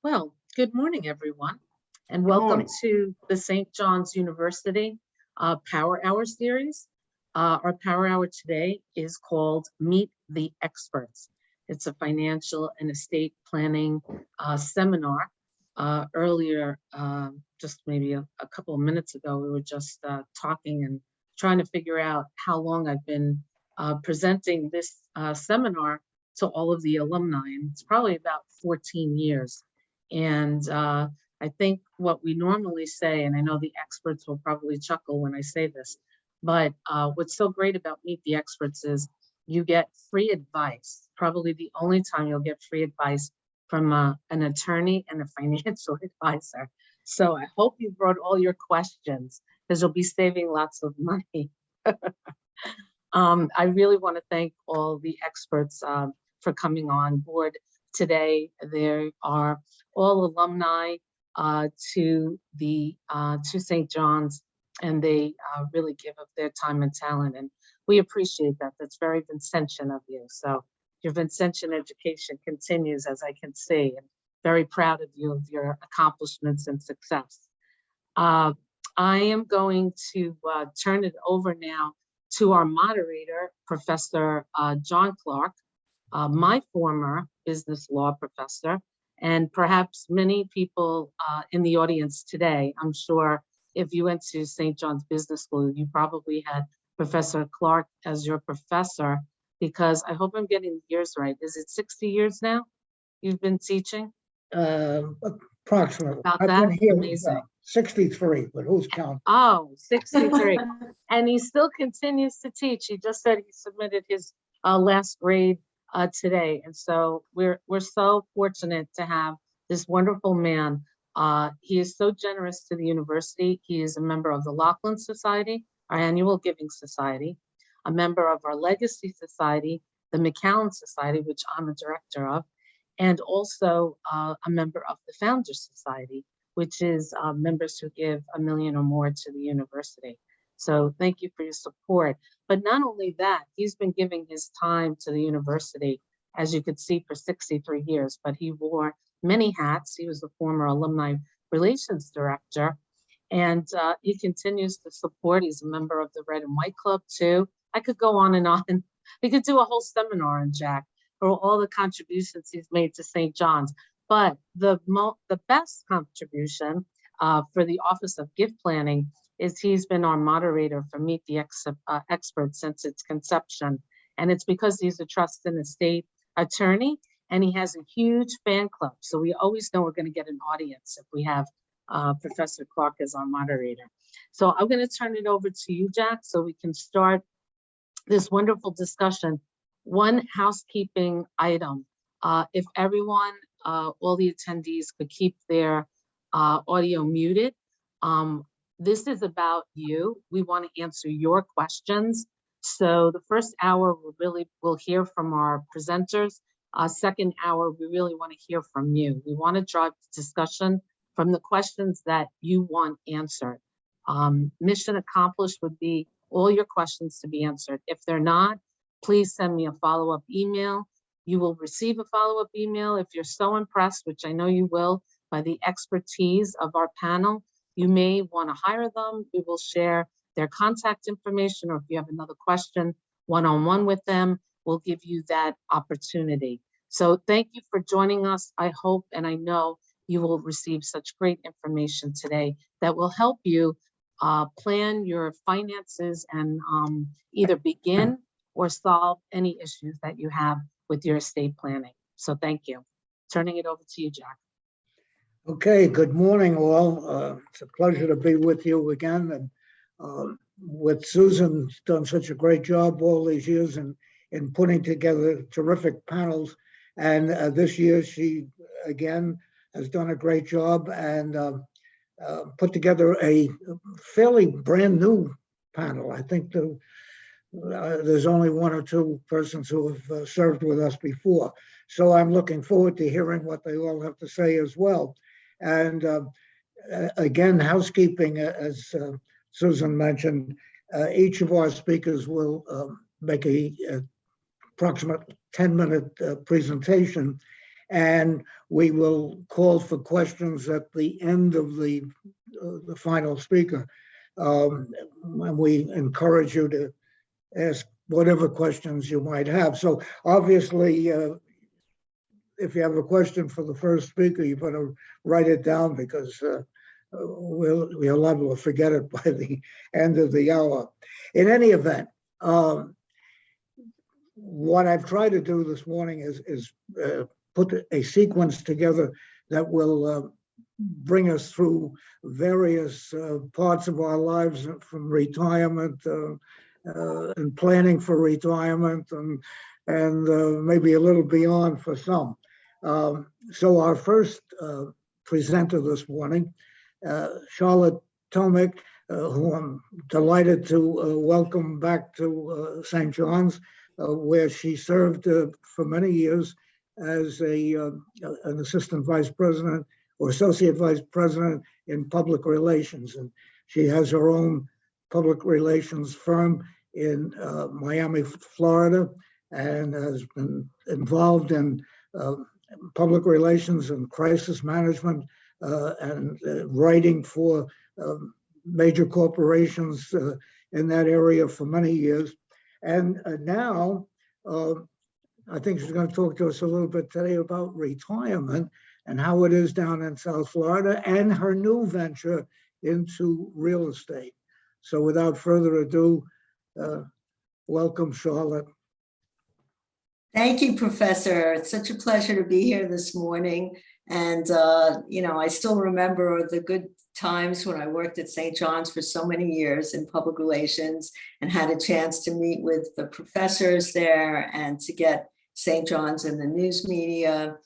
Well, good morning, everyone, and Good welcome morning. to the St. John's University Power Hour series. Our Power Hour today is called Meet the Experts. It's a financial and estate planning seminar. Earlier, just maybe a couple of minutes ago, we were just talking and trying to figure out how long I've been presenting this seminar to all of the alumni, and it's probably about 14 years. And I think what we normally say, and I know the experts will probably chuckle when I say this, but what's so great about Meet the Experts is you get free advice, probably the only time you'll get free advice from an attorney and a financial advisor. So I hope you brought all your questions because you'll be saving lots of money. I really want to thank all the experts for coming on board today. There are all alumni to St. John's, and they really give up their time and talent, and we appreciate that. That's very Vincentian of you. So your Vincentian education continues, as I can see, and very proud of you of your accomplishments and success. I am going to turn it over now to our moderator, Professor John Clarke, my former business law professor, and perhaps many people in the audience today. I'm sure if you went to St. John's Business School, you probably had Professor Clarke as your professor, because I hope I'm getting the years right. Is it 60 years now you've been teaching? Approximately. About I've that? been here Amazing. 63, but who's counting? Oh, 63. And he still continues to teach. He just said he submitted his last grade today. And so we're so fortunate to have this wonderful man. He is so generous to the university. He is a member of the Laughlin Society, our annual giving society, a member of our Legacy Society, the McAllen Society, which I'm a director of, and also a member of the Founders Society, which is members who give $1 million or more to the university. So thank you for your support. But not only that, he's been giving his time to the university, as you could see, for 63 years, but he wore many hats. He was the former alumni relations director, and he continues to support. He's a member of the Red and White Club too. I could go on and on. We could do a whole seminar on Jack for all the contributions he's made to St. John's. But the best contribution for the Office of Gift Planning is he's been our moderator for Meet the Experts since its conception. And it's because he's a trust and estate attorney, and he has a huge fan club. So we always know we're going to get an audience if we have Professor Clarke as our moderator. So I'm going to turn it over to you, Jack, so we can start this wonderful discussion. One housekeeping item. If everyone, all the attendees could keep their audio muted. This is about you. We want to answer your questions. So the first hour, we'll hear from our presenters. Second hour, we really want to hear from you. We want to drive the discussion from the questions that you want answered. Mission accomplished would be all your questions to be answered. If they're not, please send me a follow-up email. You will receive a follow-up email. If you're so impressed, which I know you will, by the expertise of our panel, you may want to hire them. We will share their contact information, or if you have another question one-on-one with them, we'll give you that opportunity. So thank you for joining us. I hope and I know you will receive such great information today that will help you plan your finances and either begin or solve any issues that you have with your estate planning. So thank you. Turning it over to you, Jack. Okay, good morning all. It's a pleasure to be with you again. And with Susan's done such a great job all these years in putting together terrific panels. And this year she, again, has done a great job and put together a fairly brand new panel. I think there's only one or two persons who have served with us before. So I'm looking forward to hearing what they all have to say as well. And again, housekeeping, as Susan mentioned, each of our speakers will make a approximate 10-minute presentation. And we will call for questions at the end of the final speaker. And we encourage you to ask whatever questions you might have. So obviously, if you have a question for the first speaker, you better write it down, because we're liable to forget it by the end of the hour. In any event, what I've tried to do this morning is put a sequence together that will bring us through various parts of our lives, from retirement and planning for retirement, and maybe a little beyond for some. So our first presenter this morning, Charlotte Tomic, who I'm delighted to welcome back to St. John's, where she served for many years as an assistant vice president or associate vice president in public relations. And she has her own public relations firm in Miami, Florida, and has been involved in public relations and crisis management and writing for major corporations in that area for many years. And now I think she's going to talk to us a little bit today about retirement and how it is down in South Florida, and her new venture into real estate. So without further ado, welcome, Charlotte. Thank you, Professor. It's such a pleasure to be here this morning. And, I still remember the good times when I worked at St. John's for so many years in public relations, and had a chance to meet with the professors there and to get St. John's in the news media,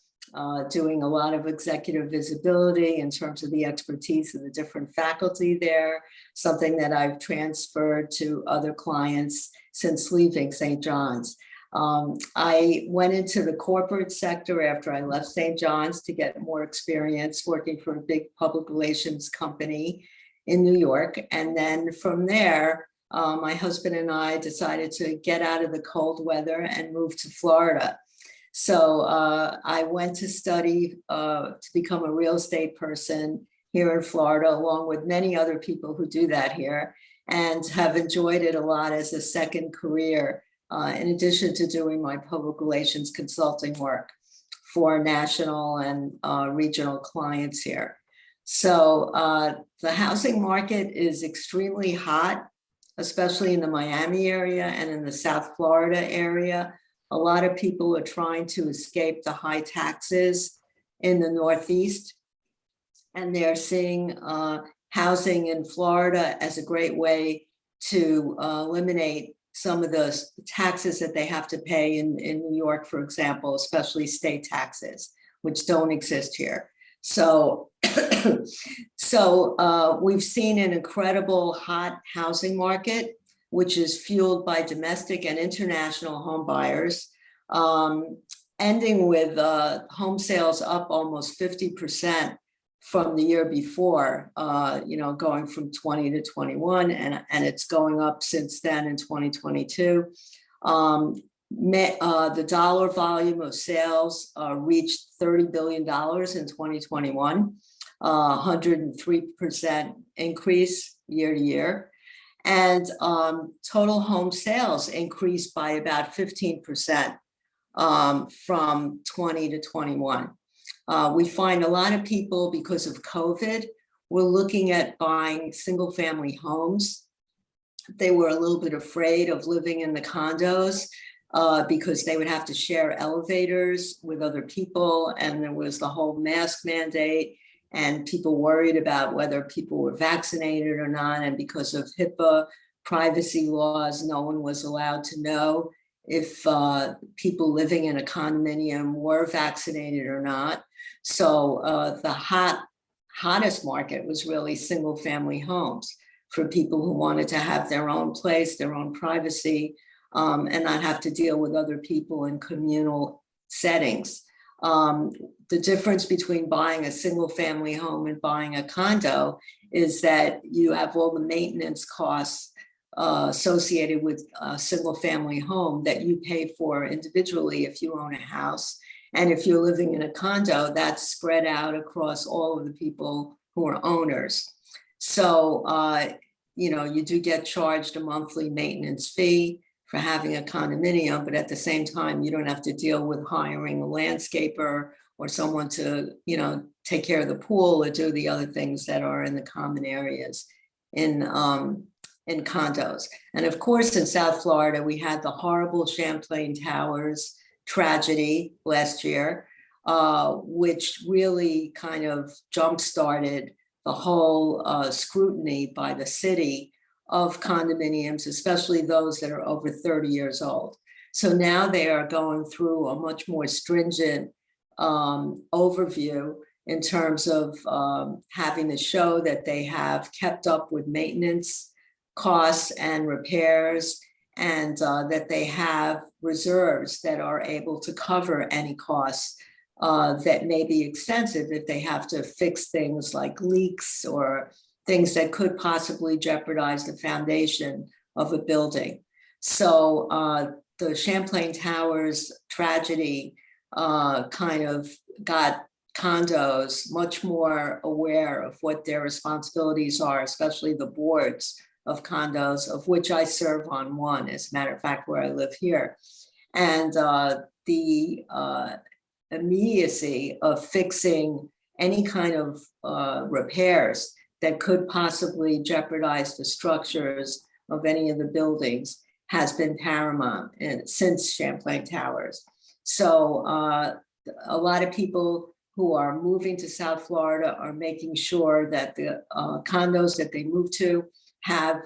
doing a lot of executive visibility in terms of the expertise of the different faculty there, something that I've transferred to other clients since leaving St. John's. I went into the corporate sector after I left St. John's to get more experience working for a big public relations company in New York. And then from there, my husband and I decided to get out of the cold weather and move to Florida. So I went to study to become a real estate person here in Florida, along with many other people who do that here, and have enjoyed it a lot as a second career. In addition to doing my public relations consulting work for national and regional clients here. So the housing market is extremely hot, especially in the Miami area and in the South Florida area. A lot of people are trying to escape the high taxes in the Northeast, and they're seeing housing in Florida as a great way to eliminate some of the taxes that they have to pay in New York, for example, especially state taxes, which don't exist here. So, we've seen an incredible hot housing market, which is fueled by domestic and international home buyers, ending with home sales up almost 50% from the year before, going from 20 to 21, and it's going up since then in 2022. The dollar volume of sales reached $30 billion in 2021, 103% increase year to year. And total home sales increased by about 15% from 20 to 21. We find a lot of people, because of COVID, were looking at buying single family homes. They were a little bit afraid of living in the condos because they would have to share elevators with other people. And there was the whole mask mandate, and people worried about whether people were vaccinated or not. And because of HIPAA privacy laws, no one was allowed to know if people living in a condominium were vaccinated or not. So the hottest market was really single family homes for people who wanted to have their own place, their own privacy, and not have to deal with other people in communal settings. The difference between buying a single family home and buying a condo is that you have all the maintenance costs associated with a single family home that you pay for individually if you own a house. And if you're living in a condo, that's spread out across all of the people who are owners. So, you do get charged a monthly maintenance fee for having a condominium, but at the same time, you don't have to deal with hiring a landscaper or someone to, take care of the pool or do the other things that are in the common areas in condos. And of course, in South Florida, we had the horrible Champlain Towers tragedy last year, which really kind of jump-started the whole scrutiny by the city of condominiums, especially those that are over 30 years old. So now they are going through a much more stringent overview in terms of having to show that they have kept up with maintenance costs and repairs, and that they have reserves that are able to cover any costs that may be extensive if they have to fix things like leaks or things that could possibly jeopardize the foundation of a building. So the Champlain Towers tragedy kind of got condos much more aware of what their responsibilities are, especially the boards of condos, of which I serve on one, as a matter of fact, where I live here. And the immediacy of fixing any kind of repairs that could possibly jeopardize the structures of any of the buildings has been paramount since Champlain Towers. So a lot of people who are moving to South Florida are making sure that the condos that they move to have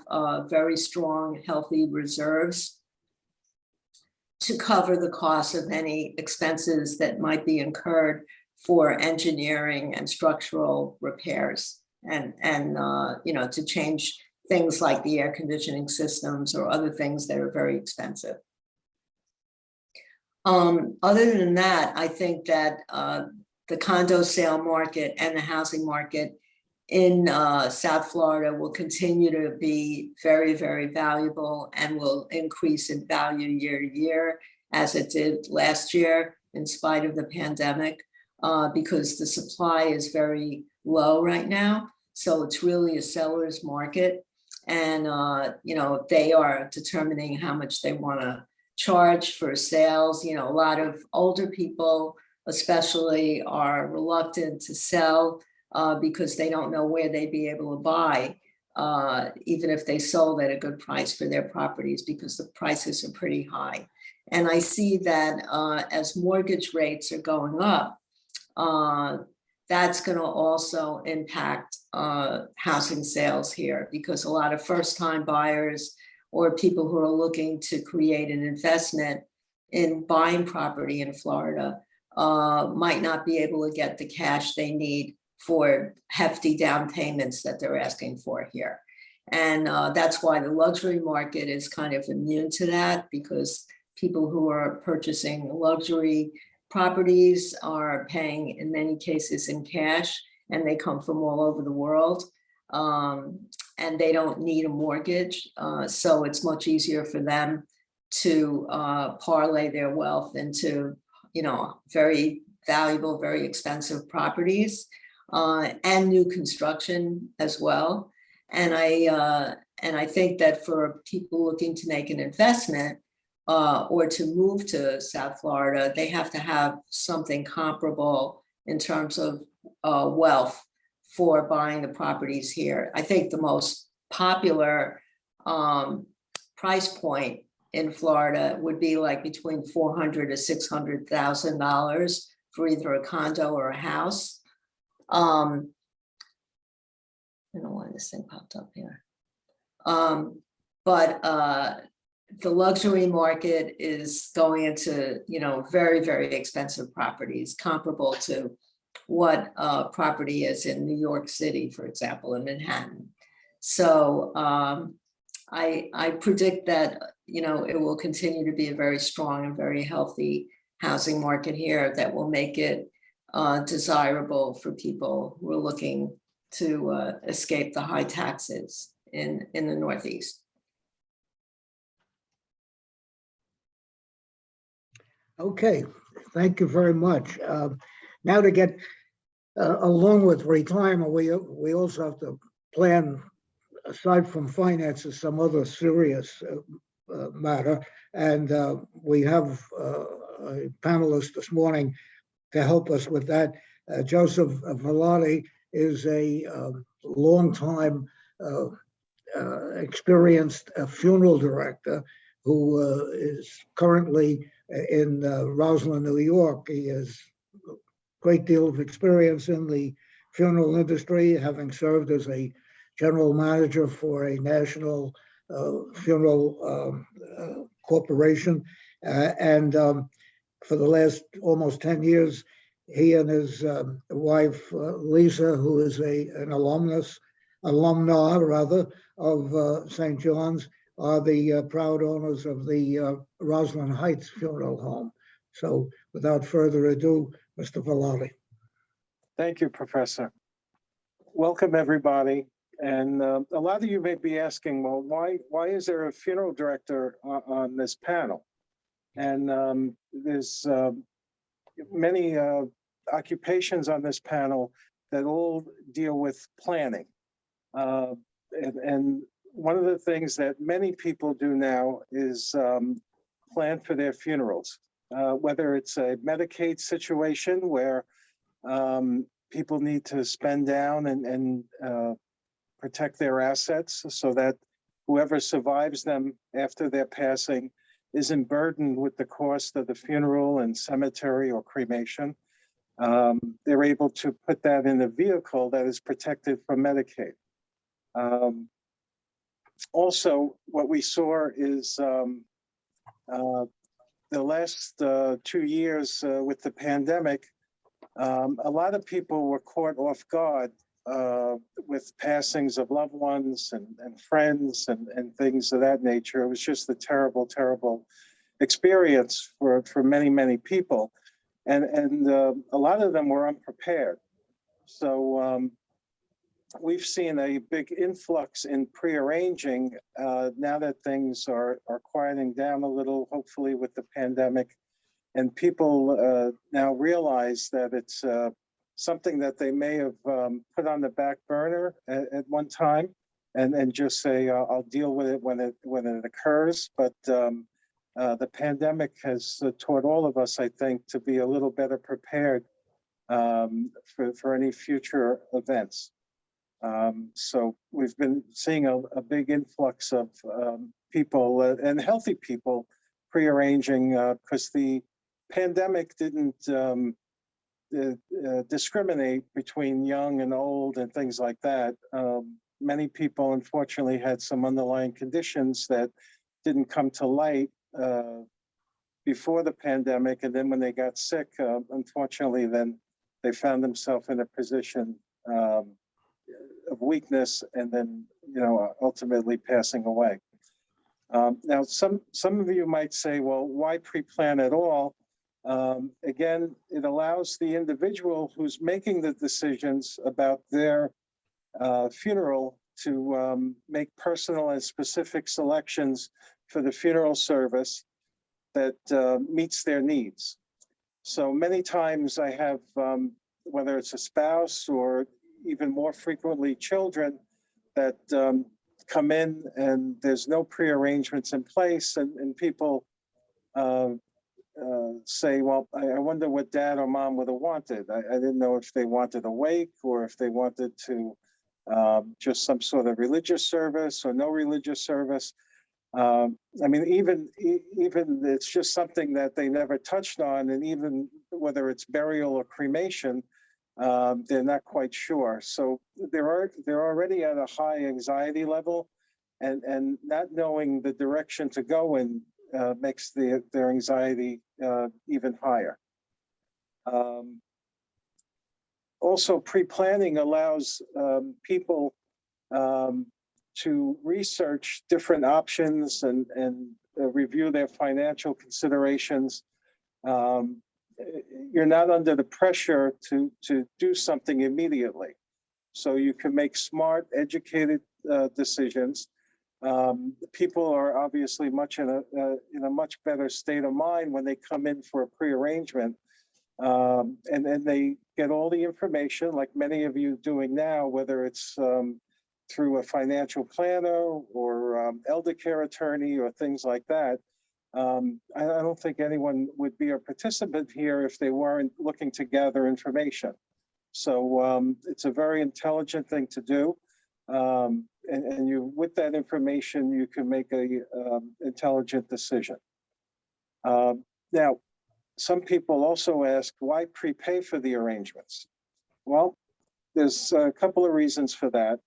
very strong, healthy reserves to cover the cost of any expenses that might be incurred for engineering and structural repairs, and to change things like the air conditioning systems or other things that are very expensive. Other than that, I think that the condo sale market and the housing market in South Florida will continue to be very, very valuable and will increase in value year to year, as it did last year in spite of the pandemic, because the supply is very low right now. So it's really a seller's market. And, they are determining how much they want to charge for sales. A lot of older people especially are reluctant to sell because they don't know where they'd be able to buy, even if they sold at a good price for their properties, because the prices are pretty high. And I see that as mortgage rates are going up, that's going to also impact housing sales here, because a lot of first-time buyers or people who are looking to create an investment in buying property in Florida might not be able to get the cash they need for hefty down payments that they're asking for here. And that's why the luxury market is kind of immune to that, because people who are purchasing luxury properties are paying in many cases in cash, and they come from all over the world, and they don't need a mortgage. So it's much easier for them to parlay their wealth into, very valuable, very expensive properties, and new construction as well. And I think that for people looking to make an investment or to move to South Florida, they have to have something comparable in terms of wealth for buying the properties here. I think the most popular price point in Florida would be like between $400,000 to $600,000 for either a condo or a house. I don't know why this thing popped up here. But the luxury market is going into, very, very expensive properties, comparable to what property is in New York City, for example, in Manhattan. So I predict that, it will continue to be a very strong and very healthy housing market here that will make it desirable for people who are looking to escape the high taxes in the Northeast. Okay, thank you very much. Now to get along with retirement, we also have to plan, aside from finances, some other serious matter. And we have a panelist this morning to help us with that. Joseph Velani is a longtime experienced funeral director who is currently in Roslyn, New York. He has a great deal of experience in the funeral industry, having served as a general manager for a national funeral corporation. And for the last almost 10 years, he and his wife, Lisa, who is an alumna rather, of St. John's, are the proud owners of the Roslyn Heights Funeral Home. So without further ado, Mr. Velani. Thank you, Professor. Welcome, everybody. And a lot of you may be asking, well, why is there a funeral director on this panel? And there's many occupations on this panel that all deal with planning. And one of the things that many people do now is plan for their funerals, whether it's a Medicaid situation where people need to spend down and protect their assets so that whoever survives them after their passing isn't burdened with the cost of the funeral and cemetery or cremation. They're able to put that in a vehicle that is protected from Medicaid. Also, what we saw is the last 2 years with the pandemic, a lot of people were caught off guard with passings of loved ones and friends and things of that nature. It was just a terrible, terrible experience for many, many people. And a lot of them were unprepared. So we've seen a big influx in pre-arranging now that things are quieting down a little, hopefully with the pandemic. And people now realize that it's something that they may have put on the back burner at one time and just say, I'll deal with it when it occurs. But the pandemic has taught all of us, I think, to be a little better prepared for any future events. So we've been seeing a big influx of people and healthy people pre-arranging because the pandemic didn't discriminate between young and old and things like that. Many people, unfortunately, had some underlying conditions that didn't come to light before the pandemic. And then when they got sick, unfortunately, then they found themselves in a position of weakness and then, ultimately passing away. Now, some of you might say, well, why pre-plan at all? Again, it allows the individual who's making the decisions about their funeral to make personal and specific selections for the funeral service that meets their needs. So many times I have, whether it's a spouse or even more frequently children that come in and there's no pre-arrangements in place and people say, well, I wonder what dad or mom would have wanted. I didn't know if they wanted a wake or if they wanted to just some sort of religious service or no religious service. Even it's just something that they never touched on, and even whether it's burial or cremation, they're not quite sure. So they're already at a high anxiety level, and not knowing the direction to go in makes their anxiety even higher. Also, pre-planning allows people to research different options and review their financial considerations. You're not under the pressure to do something immediately. So you can make smart, educated decisions. People are obviously much in a much better state of mind when they come in for a prearrangement, and then they get all the information, like many of you doing now, whether it's through a financial planner or elder care attorney or things like that. I don't think anyone would be a participant here if they weren't looking to gather information. So it's a very intelligent thing to do. And you, with that information, you can make a intelligent decision. Now, some people also ask, why prepay for the arrangements? Well, there's a couple of reasons for that.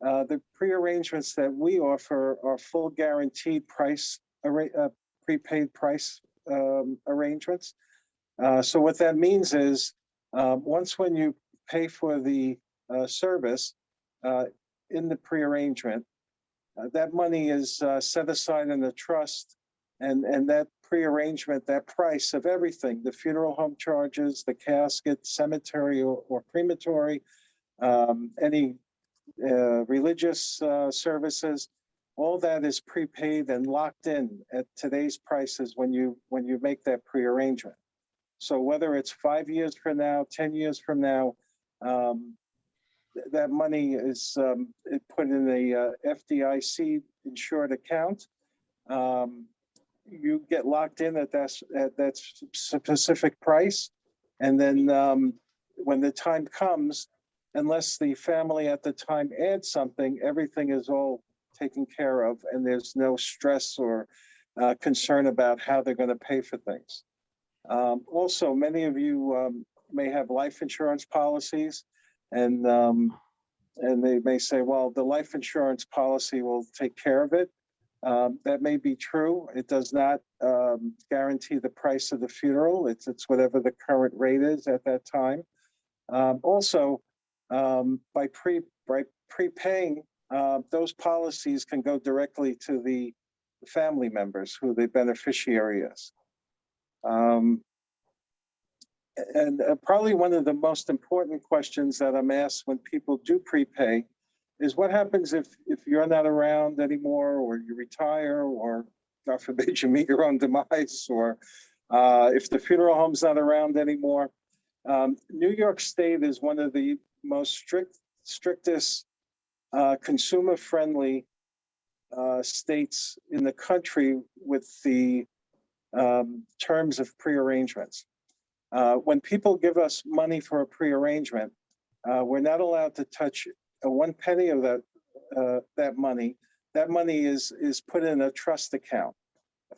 The pre-arrangements that we offer are full guaranteed price, prepaid price arrangements. So what that means is, when you pay for the service in the pre-arrangement, that money is set aside in the trust, and that pre-arrangement, that price of everything, the funeral home charges, the casket, cemetery or crematory, any religious services, all that is prepaid and locked in at today's prices when you make that pre-arrangement. So whether it's 5 years from now, 10 years from now, that money is put in a FDIC insured account. You get locked in at that specific price, and then when the time comes, unless the family at the time adds something, everything is all taken care of, and there's no stress or concern about how they're going to pay for things. Also, many of you may have life insurance policies, and they may say, well, the life insurance policy will take care of it. That may be true. It does not guarantee the price of the funeral. It's whatever the current rate is at that time. Also, by prepaying, those policies can go directly to the family members who the beneficiary is. And probably one of the most important questions that I'm asked when people do prepay is, what happens if you're not around anymore, or you retire, or God forbid you meet your own demise, or if the funeral home's not around anymore? New York State is one of the most strictest consumer-friendly states in the country with the terms of prearrangements. When people give us money for a prearrangement, we're not allowed to touch one penny of that money. That money is put in a trust account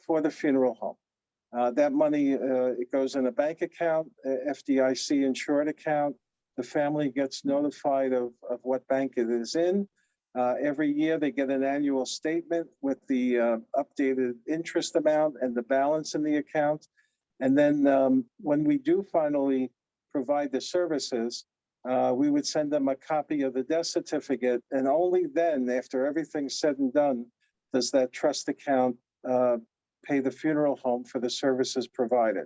for the funeral home. That money, it goes in a bank account, FDIC insured account. The family gets notified of what bank it is in. Every year they get an annual statement with the updated interest amount and the balance in the account. And then when we do finally provide the services, we would send them a copy of the death certificate. And only then, after everything's said and done, does that trust account pay the funeral home for the services provided.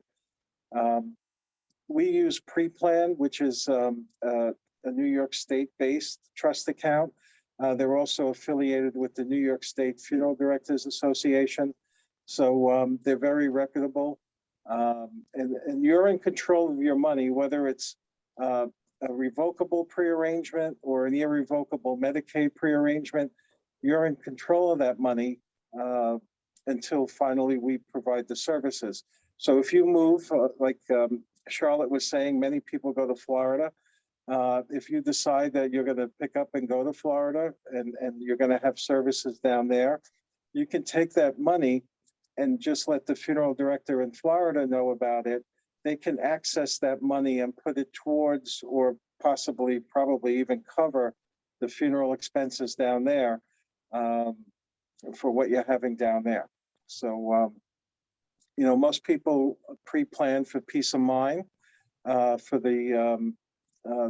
We use Preplan, which is a New York State-based trust account. They're also affiliated with the New York State Funeral Directors Association. So they're very reputable. And you're in control of your money, whether it's a revocable prearrangement or an irrevocable Medicaid prearrangement. You're in control of that money until finally we provide the services. So if you move, like Charlotte was saying, many people go to Florida. If you decide that you're going to pick up and go to Florida and you're going to have services down there, you can take that money and just let the funeral director in Florida know about it. They can access that money and put it towards, or probably even cover the funeral expenses down there for what you're having down there. So, most people pre-plan for peace of mind, for the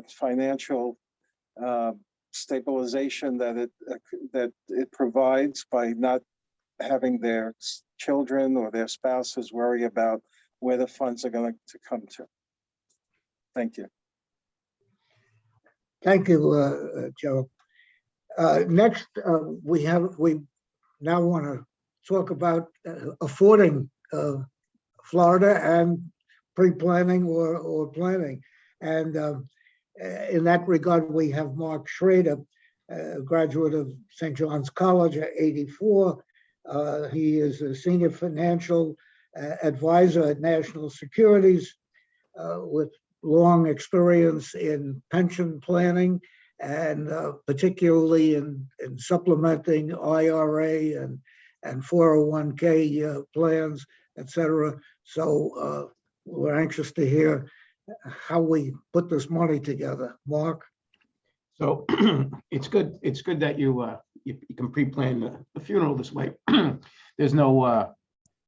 financial stabilization that it provides by not having their children or their spouses worry about where the funds are going to come to. Thank you. Thank you, Joe. Next, we now want to talk about affording Florida and pre-planning or planning. And in that regard, we have Mark Schrader, a graduate of St. John's College at 84. He is a senior financial advisor at National Securities with long experience in pension planning and particularly in supplementing IRA and 401k plans, et cetera. So we're anxious to hear how we put this money together. Mark? So it's good that you can pre-plan the funeral this way. There's no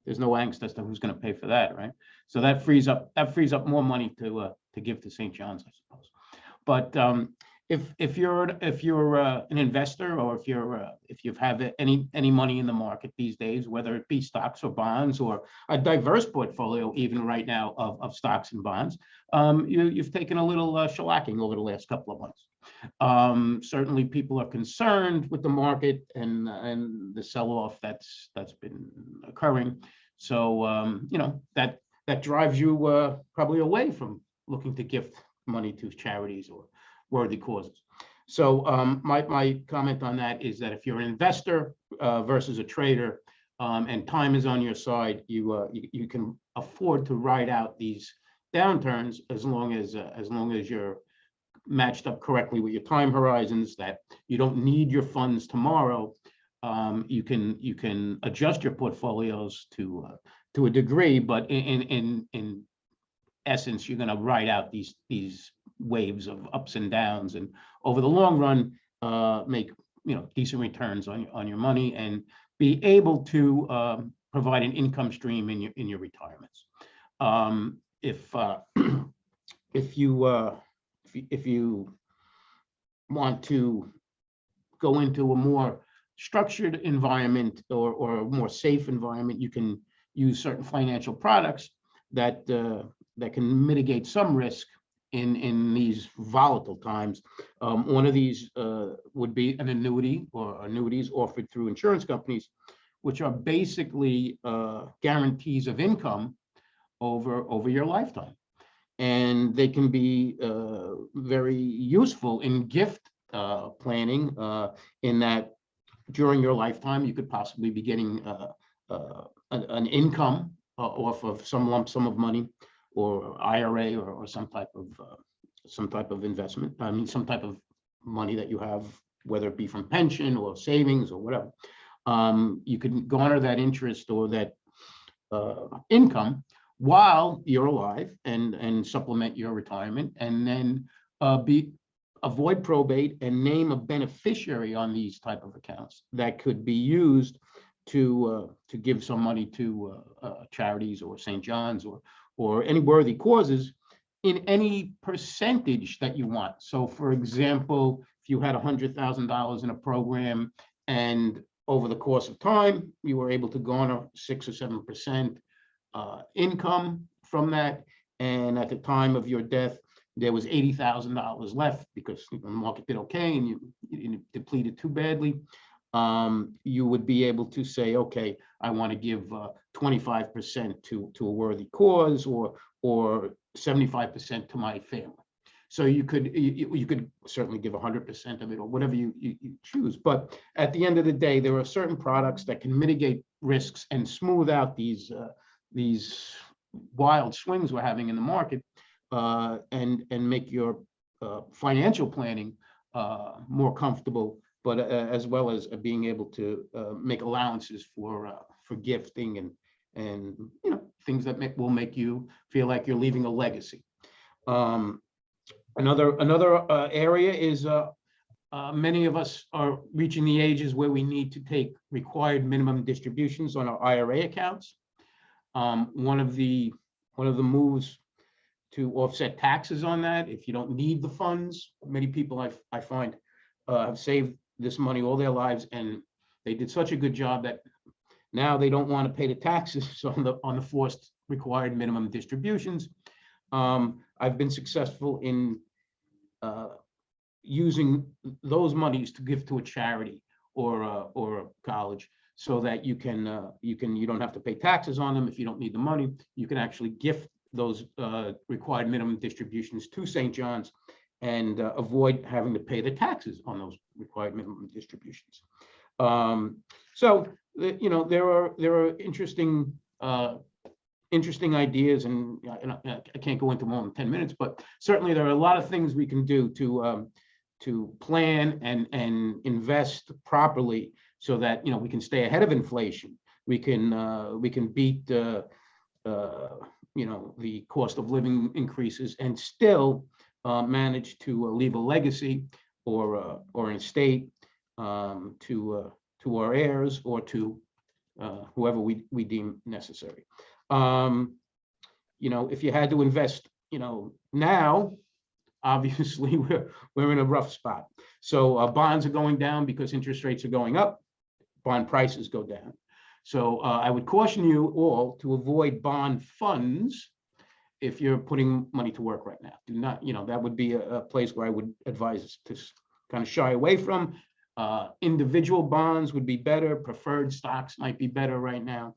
angst as to who's going to pay for that, right? So that frees up more money to give to St. John's, I suppose. But if you're an investor, or if you have any money in the market these days, whether it be stocks or bonds or a diverse portfolio, even right now of stocks and bonds, you've taken a little shellacking over the last couple of months. Certainly, people are concerned with the market and the sell-off that's been occurring. So that drives you probably away from looking to gift money to charities or worthy causes. So my comment on that is that if you're an investor versus a trader, and time is on your side, you can afford to ride out these downturns as long as you're matched up correctly with your time horizons, that you don't need your funds tomorrow. You can adjust your portfolios to a degree, but in essence, you're going to ride out these waves of ups and downs, and over the long run, make decent returns on your money and be able to provide an income stream in your retirements. If you want to go into a more structured environment or a more safe environment, you can use certain financial products that can mitigate some risk in these volatile times. One of these would be an annuity or annuities offered through insurance companies, which are basically guarantees of income over your lifetime. And they can be very useful in gift planning, in that during your lifetime, you could possibly be getting an income off of some lump sum of money, or IRA, or some type of investment. I mean, some type of money that you have, whether it be from pension or savings or whatever. You can garner that interest or that income while you're alive and supplement your retirement, and then avoid probate and name a beneficiary on these type of accounts that could be used to give some money to charities or St. John's or any worthy causes in any percentage that you want. So, for example, if you had $100,000 in a program, and over the course of time you were able to garner 6 or 7% income from that, and at the time of your death there was $80,000 left because the market did okay and you didn't deplete it too badly, you would be able to say, okay, I want to give 25% to a worthy cause, or 75% to my family. So you could certainly give 100% of it, or whatever you choose. But at the end of the day, there are certain products that can mitigate risks and smooth out these wild swings we're having in the market, and make your financial planning more comfortable, but as well as being able to make allowances for gifting and things that will make you feel like you're leaving a legacy. Another area is many of us are reaching the ages where we need to take required minimum distributions on our IRA accounts. One of the moves to offset taxes on that, if you don't need the funds, many people I find have saved this money all their lives, and they did such a good job that now they don't want to pay the taxes on the forced required minimum distributions. I've been successful in using those monies to give to a charity or a college. so that you don't have to pay taxes on them if you don't need the money. You can actually gift those required minimum distributions to St. John's and avoid having to pay the taxes on those required minimum distributions. So there are interesting ideas, and I can't go into more in 10 minutes, but certainly there are a lot of things we can do to plan and invest properly so that we can stay ahead of inflation. We can beat the cost of living increases and still manage to leave a legacy or an estate to our heirs or to whoever we deem necessary. If you had to invest, now, obviously we're in a rough spot. So bonds are going down because interest rates are going up. Bond prices go down. So I would caution you all to avoid bond funds if you're putting money to work right now. Do not, that would be a place where I would advise us to kind of shy away from. Individual bonds would be better. Preferred stocks might be better right now.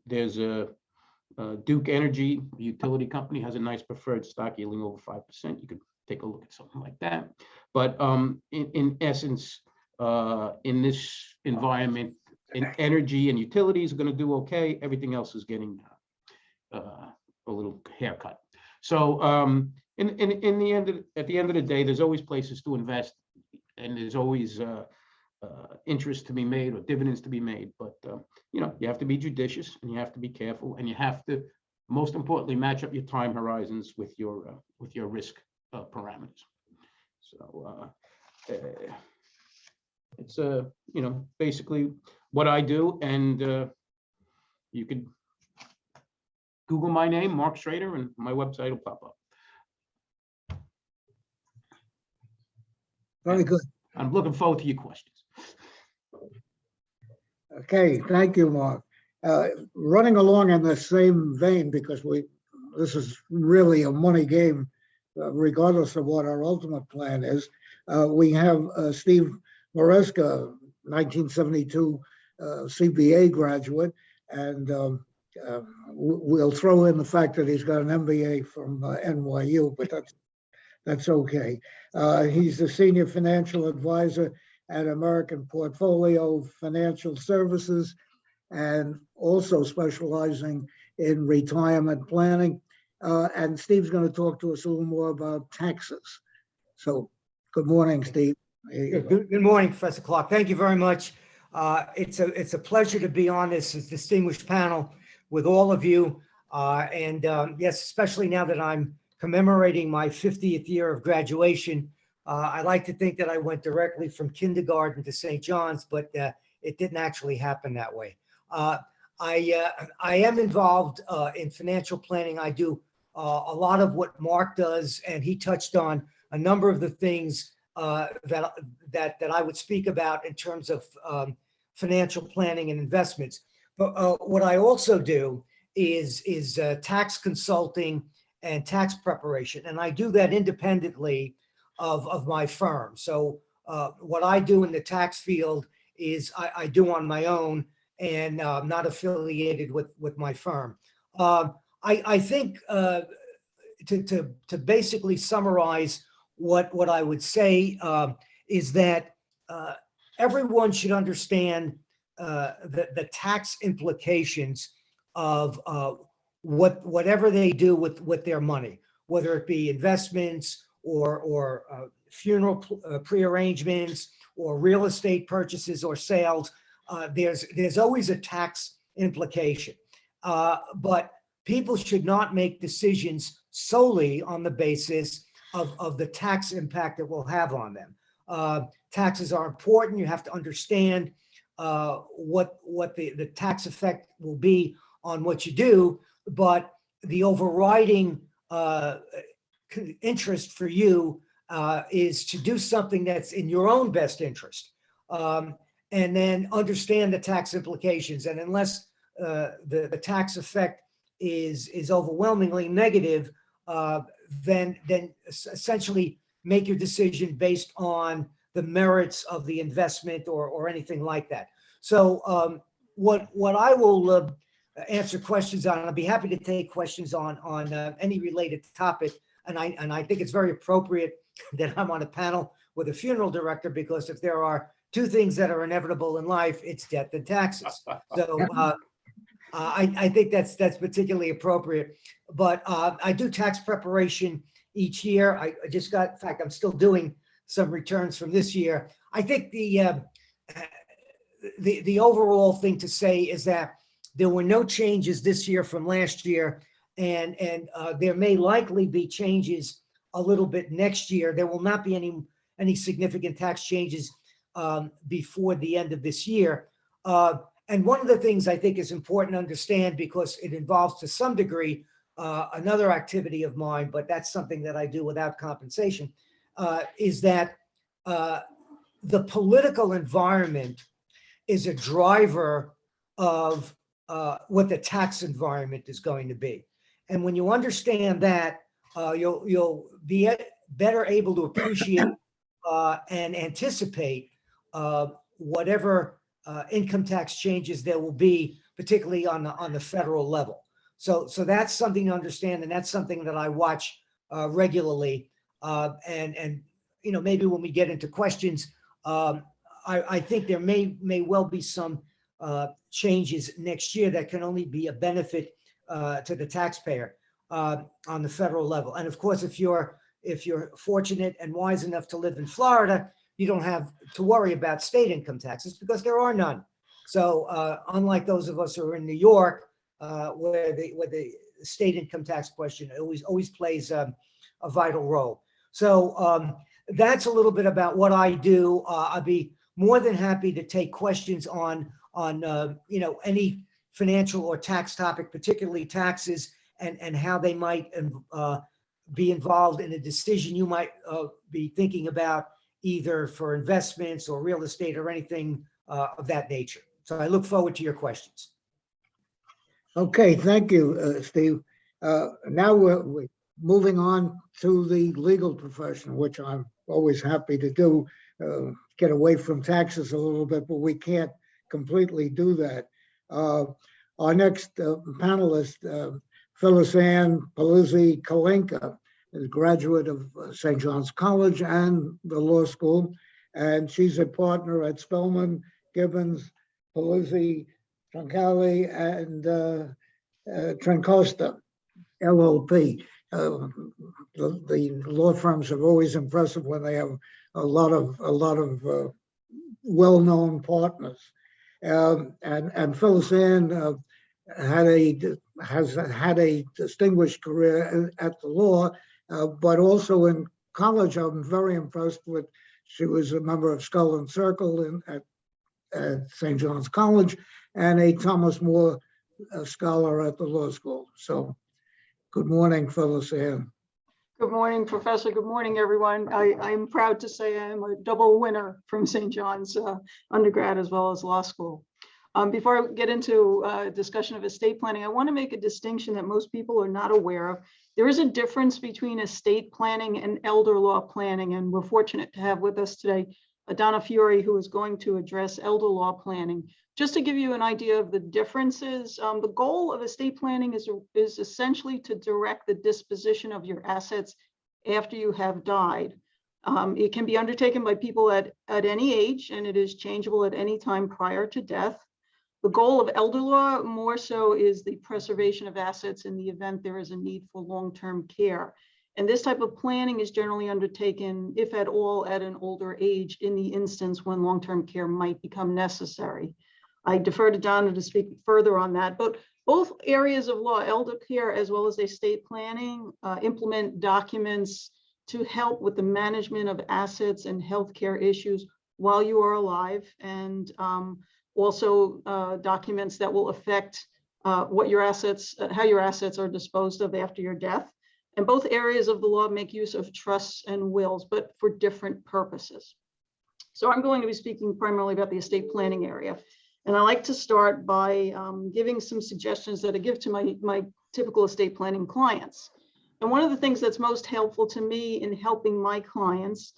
There's a Duke Energy, the utility company, has a nice preferred stock yielding over 5%. You could take a look at something like that. But in essence, in this environment, in energy and utilities are going to do okay. Everything else is getting a little haircut. So at the end of the day, there's always places to invest, and there's always interest to be made or dividends to be made. But you have to be judicious, and you have to be careful, and you have to, most importantly, match up your time horizons with your risk parameters. So it's basically what I do, and you could Google my name, Mark Schrader, and my website will pop up. Very good. I'm looking forward to your questions. Okay, thank you, Mark. Running along in the same vein, because this is really a money game, regardless of what our ultimate plan is. We have Steve Maresca, 1972 CBA graduate, and we'll throw in the fact that he's got an MBA from NYU, but that's okay. He's the senior financial advisor at American Portfolio Financial Services, and also specializing in retirement planning. And Steve's going to talk to us a little more about taxes. So good morning, Steve. Good morning, Professor Clarke. Thank you very much. It's a pleasure to be on this distinguished panel with all of you. And yes, especially now that I'm commemorating my 50th year of graduation. I like to think that I went directly from kindergarten to St. John's, but it didn't actually happen that way. I am involved in financial planning. I do a lot of what Mark does, and he touched on a number of the things that I would speak about in terms of financial planning and investments. But what I also do is tax consulting and tax preparation, and I do that independently of my firm. So what I do in the tax field is I do on my own, and not affiliated with my firm. I think to basically summarize what I would say is that everyone should understand the tax implications of whatever they do with their money, whether it be investments or funeral prearrangements or real estate purchases or sales. There's always a tax implication, but people should not make decisions solely on the basis of the tax impact it will have on them. Taxes are important. You have to understand what the tax effect will be on what you do, but the overriding interest for you is to do something that's in your own best interest, and then understand the tax implications. And unless the tax effect is overwhelmingly negative, then essentially make your decision based on the merits of the investment or anything like that. So what I will answer questions on, I'll be happy to take questions on any related topic. And I think it's very appropriate that I'm on a panel with a funeral director, because if there are two things that are inevitable in life, it's death and taxes. So I think that's particularly appropriate. But I do tax preparation each year. I just got, in fact, I'm still doing some returns from this year. I think the overall thing to say is that there were no changes this year from last year, and there may likely be changes a little bit next year. There will not be any significant tax changes before the end of this year. And one of the things I think is important to understand, because it involves to some degree another activity of mine, but that's something that I do without compensation, is that the political environment is a driver of what the tax environment is going to be. And when you understand that, you'll be better able to appreciate and anticipate whatever income tax changes there will be, particularly on the federal level. So that's something to understand, and that's something that I watch regularly. And you know, maybe when we get into questions, I think there may well be some changes next year that can only be a benefit to the taxpayer on the federal level. And of course, if you're fortunate and wise enough to live in Florida, you don't have to worry about state income taxes, because there are none. So unlike those of us who are in New York, where the state income tax question always plays a vital role. So that's a little bit about what I do. I'd be more than happy to take questions on you know, any financial or tax topic, particularly taxes, and how they might be involved in a decision you might be thinking about, either for investments or real estate or anything of that nature. So I look forward to your questions. Okay, thank you, Steve. Now we're moving on to the legal profession, which I'm always happy to do, get away from taxes a little bit, but we can't completely do that. Our next panelist, Phyllis Ann Paluzzi Kalinka, is a graduate of St. John's College and the law school, and she's a partner at Spellman, Gibbons, Paluzzi, Troncali, and Trancosta, LLP. The law firms are always impressive when they have a lot of well-known partners. And Phyllis Ann has had a distinguished career at the law, but also in college. I'm very impressed with. She was a member of Skull and Circle at St. John's College, and a Thomas More scholar at the law school. So, good morning, Phyllis Ann. Good morning, Professor. Good morning, everyone. I'm proud to say I'm a double winner from St. John's undergrad as well as law school. Before I get into a discussion of estate planning, I want to make a distinction that most people are not aware of. There is a difference between estate planning and elder law planning, and we're fortunate to have with us today Donna Furey, who is going to address elder law planning. Just to give you an idea of the differences, the goal of estate planning is essentially to direct the disposition of your assets after you have died. It can be undertaken by people at any age, and it is changeable at any time prior to death. The goal of elder law more so is the preservation of assets in the event there is a need for long-term care. And this type of planning is generally undertaken, if at all, at an older age, in the instance when long-term care might become necessary. I defer to Donna to speak further on that, but both areas of law, elder care as well as estate planning, implement documents to help with the management of assets and healthcare issues while you are alive, and also documents that will affect what your assets, how your assets are disposed of after your death. And both areas of the law make use of trusts and wills, but for different purposes. So I'm going to be speaking primarily about the estate planning area. And I like to start by giving some suggestions that I give to my typical estate planning clients. And one of the things that's most helpful to me in helping my clients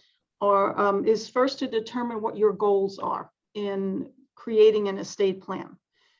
is first to determine what your goals are in creating an estate plan.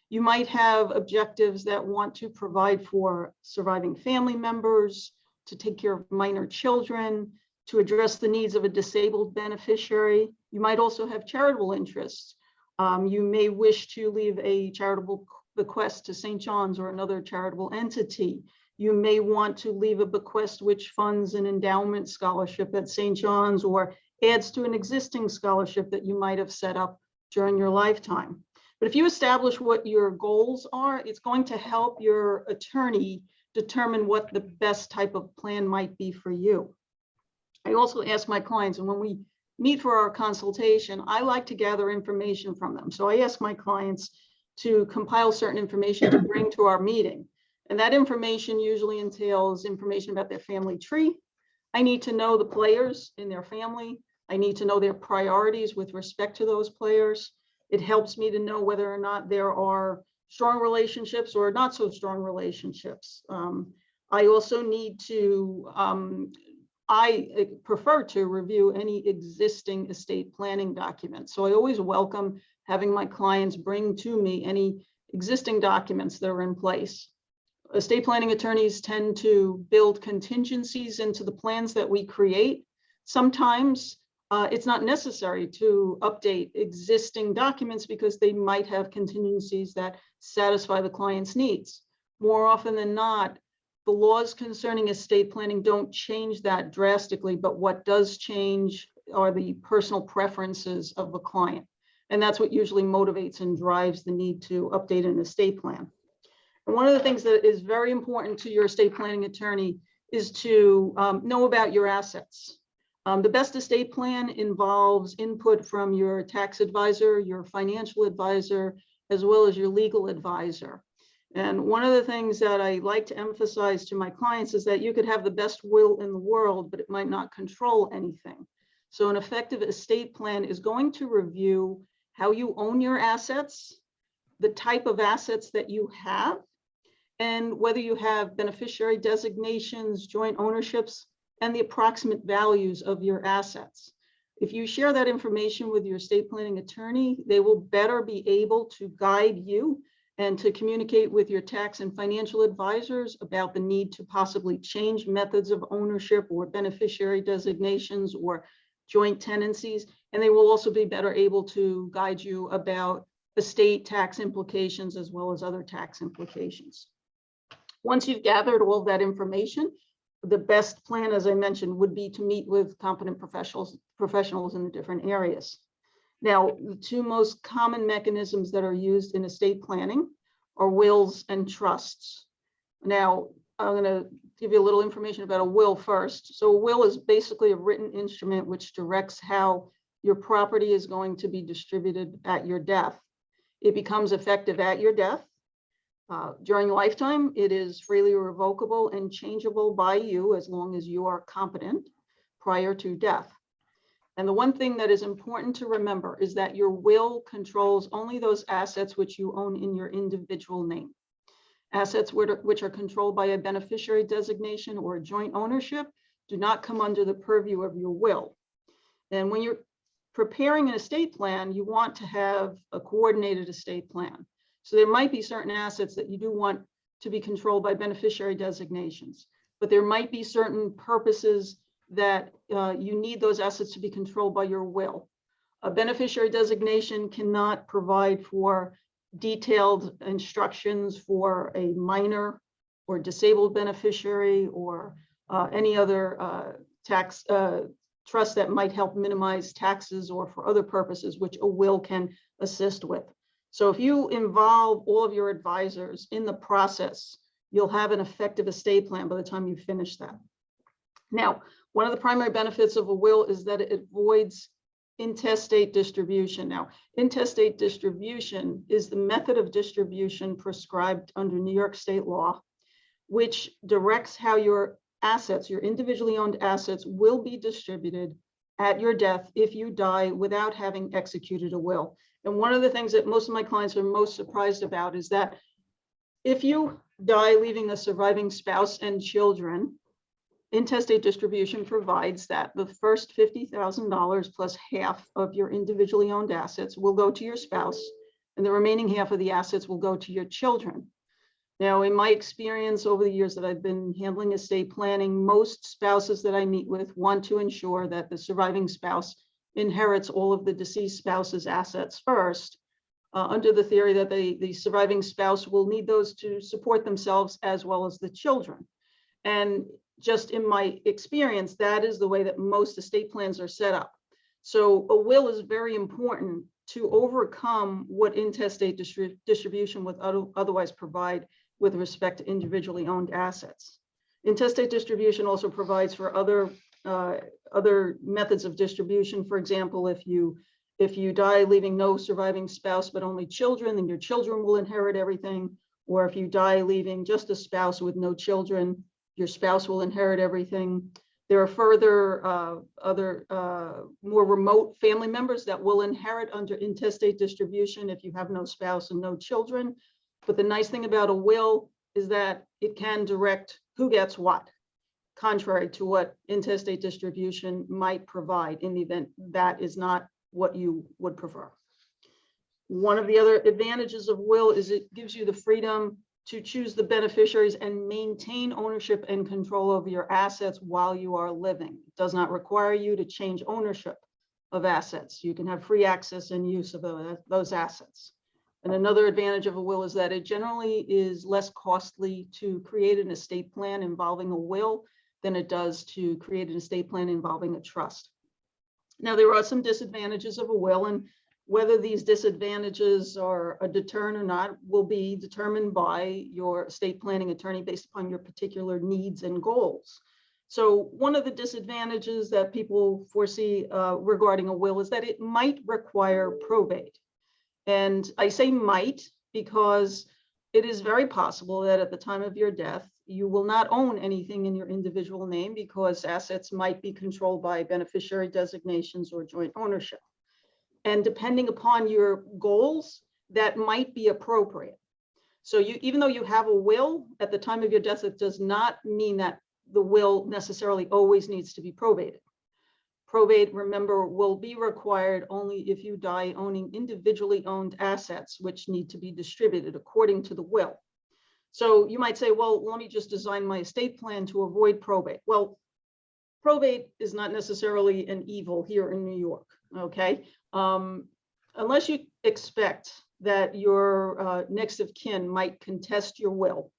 You might have objectives that want to provide for surviving family members, to take care of minor children, to address the needs of a disabled beneficiary. You might also have charitable interests. You may wish to leave a charitable bequest to St. John's or another charitable entity. You may want to leave a bequest which funds an endowment scholarship at St. John's or adds to an existing scholarship that you might have set up during your lifetime. But if you establish what your goals are, it's going to help your attorney determine what the best type of plan might be for you. I also ask my clients, and when we meet for our consultation, I like to gather information from them. So I ask my clients to compile certain information to bring to our meeting. And that information usually entails information about their family tree. I need to know the players in their family. I need to know their priorities with respect to those players. It helps me to know whether or not there are strong relationships or not so strong relationships. I also need to, I prefer to review any existing estate planning documents. So I always welcome having my clients bring to me any existing documents that are in place. Estate planning attorneys tend to build contingencies into the plans that we create. Sometimes it's not necessary to update existing documents because they might have contingencies that satisfy the client's needs. More often than not, the laws concerning estate planning don't change that drastically, but what does change are the personal preferences of the client. And that's what usually motivates and drives the need to update an estate plan. And one of the things that is very important to your estate planning attorney is to know about your assets. The best estate plan involves input from your tax advisor, your financial advisor, as well as your legal advisor. And one of the things that I like to emphasize to my clients is that you could have the best will in the world, but it might not control anything. So an effective estate plan is going to review how you own your assets, the type of assets that you have, and whether you have beneficiary designations, joint ownerships, and the approximate values of your assets. If you share that information with your estate planning attorney, they will better be able to guide you and to communicate with your tax and financial advisors about the need to possibly change methods of ownership or beneficiary designations or joint tenancies. And they will also be better able to guide you about estate tax implications as well as other tax implications. Once you've gathered all of that information, the best plan, as I mentioned, would be to meet with competent professionals in the different areas. Now, the two most common mechanisms that are used in estate planning are wills and trusts. Now, I'm going to give you a little information about a will first. So a will is basically a written instrument which directs how your property is going to be distributed at your death. It becomes effective at your death. During lifetime, it is freely revocable and changeable by you as long as you are competent prior to death. And the one thing that is important to remember is that your will controls only those assets which you own in your individual name. Assets which are controlled by a beneficiary designation or a joint ownership do not come under the purview of your will. And when you're preparing an estate plan, you want to have a coordinated estate plan. So there might be certain assets that you do want to be controlled by beneficiary designations, but there might be certain purposes that you need those assets to be controlled by your will. A beneficiary designation cannot provide for detailed instructions for a minor or disabled beneficiary or any other tax trust that might help minimize taxes or for other purposes, which a will can assist with. So if you involve all of your advisors in the process, you'll have an effective estate plan by the time you finish that. Now, one of the primary benefits of a will is that it avoids intestate distribution. Now, intestate distribution is the method of distribution prescribed under New York state law, which directs how your assets, your individually owned assets, will be distributed at your death if you die without having executed a will. And one of the things that most of my clients are most surprised about is that if you die leaving a surviving spouse and children, intestate distribution provides that the first $50,000 plus half of your individually owned assets will go to your spouse, and the remaining half of the assets will go to your children. Now, in my experience over the years that I've been handling estate planning, most spouses that I meet with want to ensure that the surviving spouse inherits all of the deceased spouse's assets first, under the theory that the surviving spouse will need those to support themselves as well as the children. And just in my experience, that is the way that most estate plans are set up. So a will is very important to overcome what intestate distribution would otherwise provide with respect to individually owned assets. Intestate distribution also provides for other methods of distribution. For example, if you die leaving no surviving spouse but only children, then your children will inherit everything. Or if you die leaving just a spouse with no children, your spouse will inherit everything. There are further other more remote family members that will inherit under intestate distribution if you have no spouse and no children. But the nice thing about a will is that it can direct who gets what, contrary to what intestate distribution might provide in the event that is not what you would prefer. One of the other advantages of will is it gives you the freedom to choose the beneficiaries and maintain ownership and control over your assets while you are living. It does not require you to change ownership of assets. You can have free access and use of those assets. And another advantage of a will is that it generally is less costly to create an estate plan involving a will than it does to create an estate plan involving a trust. Now, there are some disadvantages of a will, and whether these disadvantages are a deterrent or not will be determined by your estate planning attorney based upon your particular needs and goals. So one of the disadvantages that people foresee regarding a will is that it might require probate. And I say might because it is very possible that at the time of your death, you will not own anything in your individual name because assets might be controlled by beneficiary designations or joint ownership. And depending upon your goals, that might be appropriate. So even though you have a will at the time of your death, it does not mean that the will necessarily always needs to be probated. Probate, remember, will be required only if you die owning individually owned assets, which need to be distributed according to the will. So you might say, well, let me just design my estate plan to avoid probate. Well, probate is not necessarily an evil here in New York, okay? Unless you expect that your next of kin might contest your will,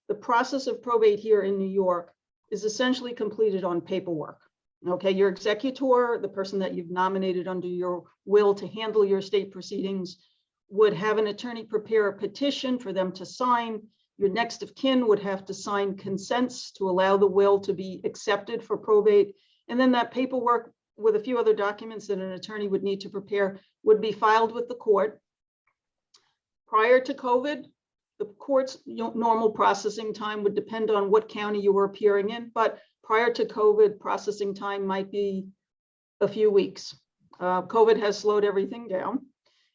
the process of probate here in New York is essentially completed on paperwork. Okay, your executor, the person that you've nominated under your will to handle your estate proceedings, would have an attorney prepare a petition for them to sign. Your next of kin would have to sign consents to allow the will to be accepted for probate. And then that paperwork with a few other documents that an attorney would need to prepare would be filed with the court. Prior to COVID, the court's normal processing time would depend on what county you were appearing in, but prior to COVID, processing time might be a few weeks. COVID has slowed everything down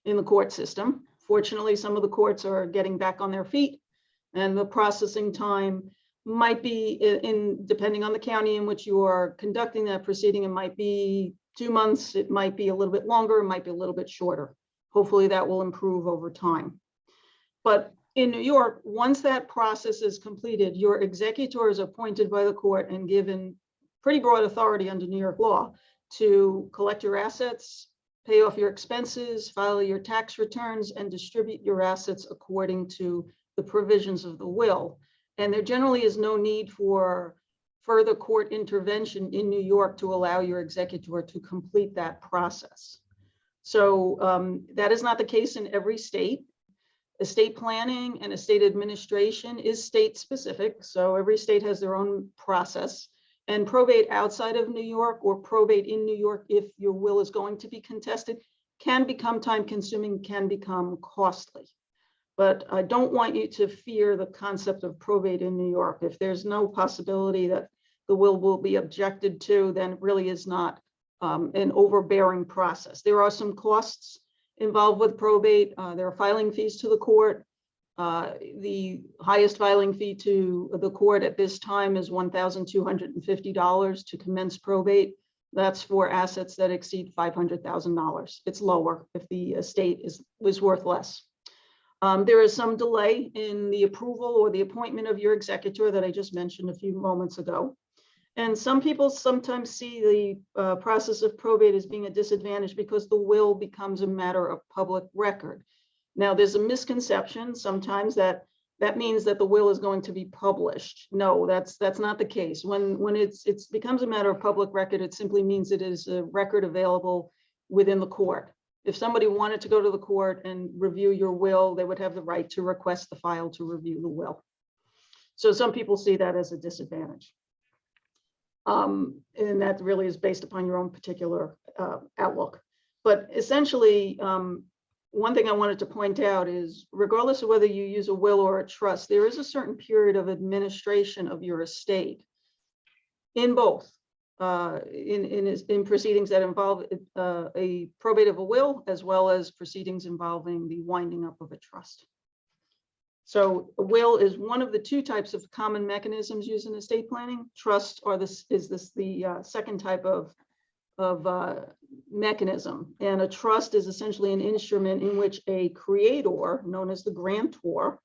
in the court system. Fortunately, some of the courts are getting back on their feet, and the processing time might be, depending on the county in which you are conducting that proceeding, it might be 2 months, it might be a little bit longer, it might be a little bit shorter. Hopefully that will improve over time. But in New York, once that process is completed, your executor is appointed by the court and given pretty broad authority under New York law to collect your assets, pay off your expenses, file your tax returns, and distribute your assets according to the provisions of the will. And there generally is no need for further court intervention in New York to allow your executor to complete that process. So that is not the case in every state. Estate planning and estate administration is state specific. So every state has their own process. And probate outside of New York or probate in New York, if your will is going to be contested, can become time consuming, can become costly. But I don't want you to fear the concept of probate in New York. If there's no possibility that the will be objected to, then it really is not an overbearing process. There are some costs involved with probate. There are filing fees to the court. The highest filing fee to the court at this time is $1,250 to commence probate. That's for assets that exceed $500,000. It's lower if the estate was worth less. There is some delay in the approval or the appointment of your executor that I just mentioned a few moments ago. And some people sometimes see the process of probate as being a disadvantage because the will becomes a matter of public record. Now, there's a misconception sometimes that means that the will is going to be published. No, that's not the case. When it becomes a matter of public record, it simply means it is a record available within the court. If somebody wanted to go to the court and review your will, they would have the right to request the file to review the will. So some people see that as a disadvantage. And that really is based upon your own particular outlook. But essentially, one thing I wanted to point out is, regardless of whether you use a will or a trust, there is a certain period of administration of your estate in both, in proceedings that involve a probate of a will, as well as proceedings involving the winding up of a trust. So a will is one of the two types of common mechanisms used in estate planning. Trusts are the second type of mechanism. And a trust is essentially an instrument in which a creator, known as the grantor,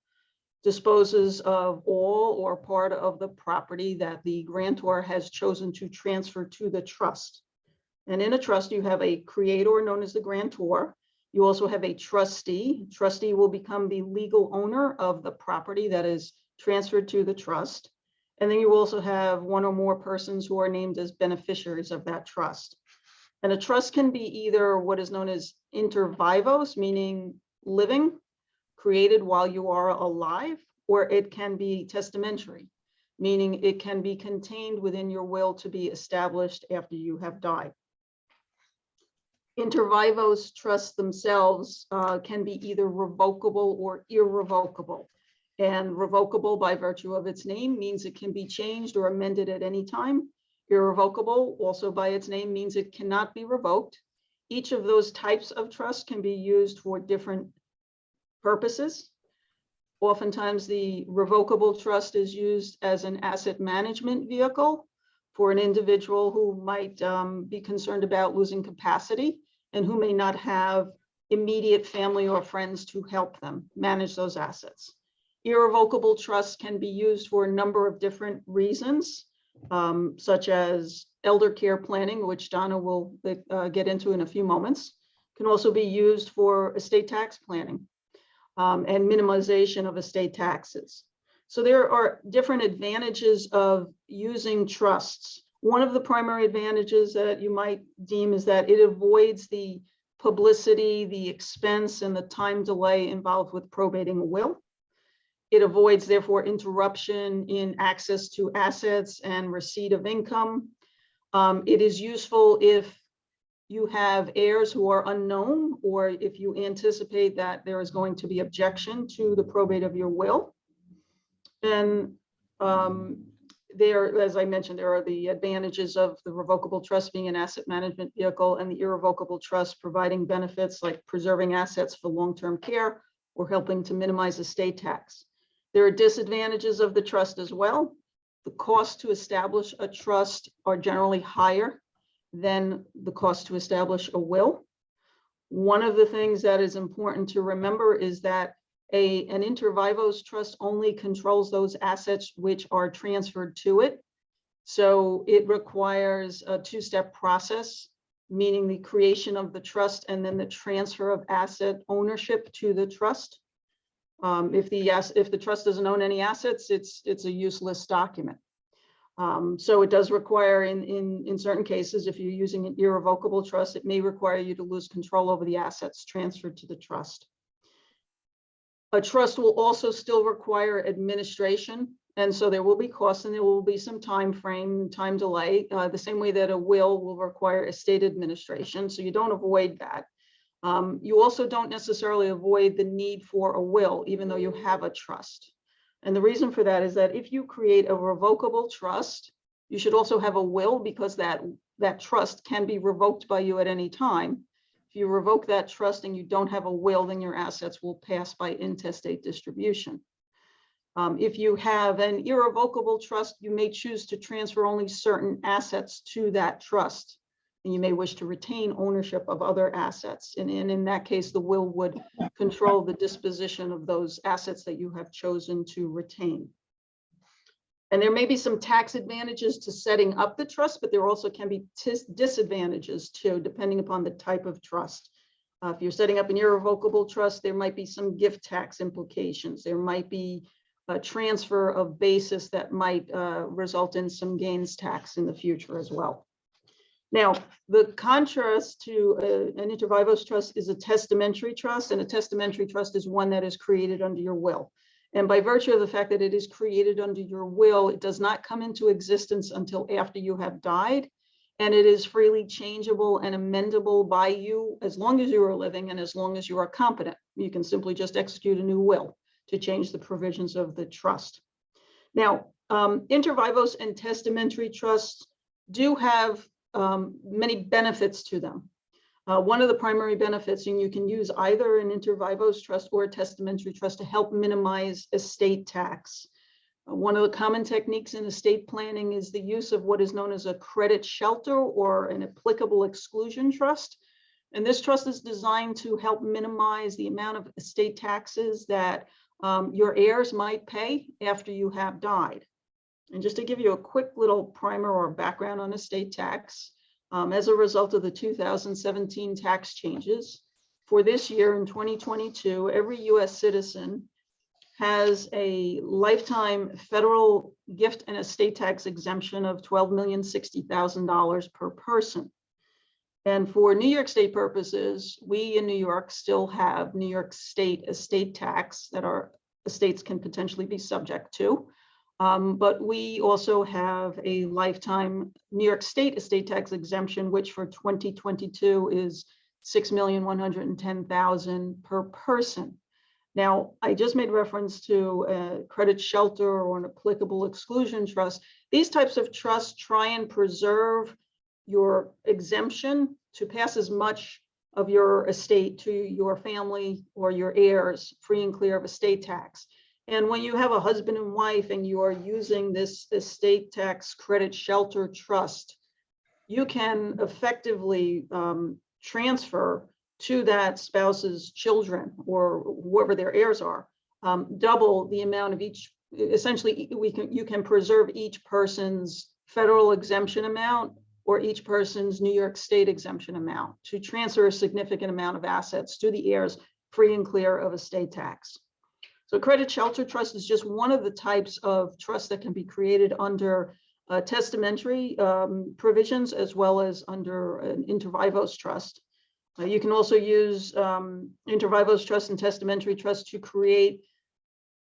disposes of all or part of the property that the grantor has chosen to transfer to the trust. And in a trust, you have a creator known as the grantor. You also have a trustee. Trustee will become the legal owner of the property that is transferred to the trust. And then you also have one or more persons who are named as beneficiaries of that trust. And a trust can be either what is known as inter vivos, meaning living, created while you are alive, or it can be testamentary, meaning it can be contained within your will to be established after you have died. Inter vivos trusts themselves can be either revocable or irrevocable. And revocable, by virtue of its name, means it can be changed or amended at any time. Irrevocable, also by its name, means it cannot be revoked. Each of those types of trust can be used for different purposes. Oftentimes, the revocable trust is used as an asset management vehicle for an individual who might be concerned about losing capacity and who may not have immediate family or friends to help them manage those assets. Irrevocable trusts can be used for a number of different reasons, such as elder care planning, which Donna will get into in a few moments. Can also be used for estate tax planning and minimization of estate taxes. So there are different advantages of using trusts. One of the primary advantages that you might deem is that it avoids the publicity, the expense, and the time delay involved with probating a will. It avoids, therefore, interruption in access to assets and receipt of income. It is useful if you have heirs who are unknown, or if you anticipate that there is going to be objection to the probate of your will. And as I mentioned, there are the advantages of the revocable trust being an asset management vehicle, and the irrevocable trust providing benefits like preserving assets for long-term care or helping to minimize estate tax. There are disadvantages of the trust as well. The cost to establish a trust are generally higher than the cost to establish a will. One of the things that is important to remember is that an inter vivos trust only controls those assets which are transferred to it. So it requires a two-step process, meaning the creation of the trust and then the transfer of asset ownership to the trust. If the trust doesn't own any assets, it's a useless document. So it does require, in certain cases, if you're using an irrevocable trust, it may require you to lose control over the assets transferred to the trust. A trust will also still require administration, and so there will be costs and there will be some time delay, the same way that a will require estate administration, so you don't avoid that. You also don't necessarily avoid the need for a will, even though you have a trust. And the reason for that is that if you create a revocable trust, you should also have a will, because that trust can be revoked by you at any time. If you revoke that trust and you don't have a will, then your assets will pass by intestate distribution. If you have an irrevocable trust, you may choose to transfer only certain assets to that trust. and you may wish to retain ownership of other assets. And in that case, the will would control the disposition of those assets that you have chosen to retain. And there may be some tax advantages to setting up the trust, but there also can be disadvantages too, depending upon the type of trust. If you're setting up an irrevocable trust, there might be some gift tax implications. There might be a transfer of basis that might result in some gains tax in the future as well. Now, the contrast to an inter vivos trust is a testamentary trust, and a testamentary trust is one that is created under your will. And by virtue of the fact that it is created under your will, it does not come into existence until after you have died, and it is freely changeable and amendable by you as long as you are living and as long as you are competent. You can simply just execute a new will to change the provisions of the trust. Now, inter vivos and testamentary trusts do have many benefits to them. One of the primary benefits, and you can use either an inter vivos trust or a testamentary trust to help minimize estate tax. One of the common techniques in estate planning is the use of what is known as a credit shelter or an applicable exclusion trust. And this trust is designed to help minimize the amount of estate taxes that your heirs might pay after you have died. And just to give you a quick little primer or background on estate tax, as a result of the 2017 tax changes, for this year in 2022, every US citizen has a lifetime federal gift and estate tax exemption of $12,060,000 per person. And for New York State purposes, we in New York still have New York State estate tax that our estates can potentially be subject to. But we also have a lifetime New York State estate tax exemption, which for 2022 is $6,110,000 per person. Now, I just made reference to a credit shelter or an applicable exclusion trust. These types of trusts try and preserve your exemption to pass as much of your estate to your family or your heirs free and clear of estate tax. And when you have a husband and wife and you are using this estate tax credit shelter trust, you can effectively transfer to that spouse's children or whoever their heirs are, double the amount of each. Essentially, you can preserve each person's federal exemption amount or each person's New York State exemption amount to transfer a significant amount of assets to the heirs free and clear of estate tax. So credit shelter trust is just one of the types of trusts that can be created under testamentary provisions as well as under an inter vivos trust. You can also use inter vivos trust and testamentary trust to create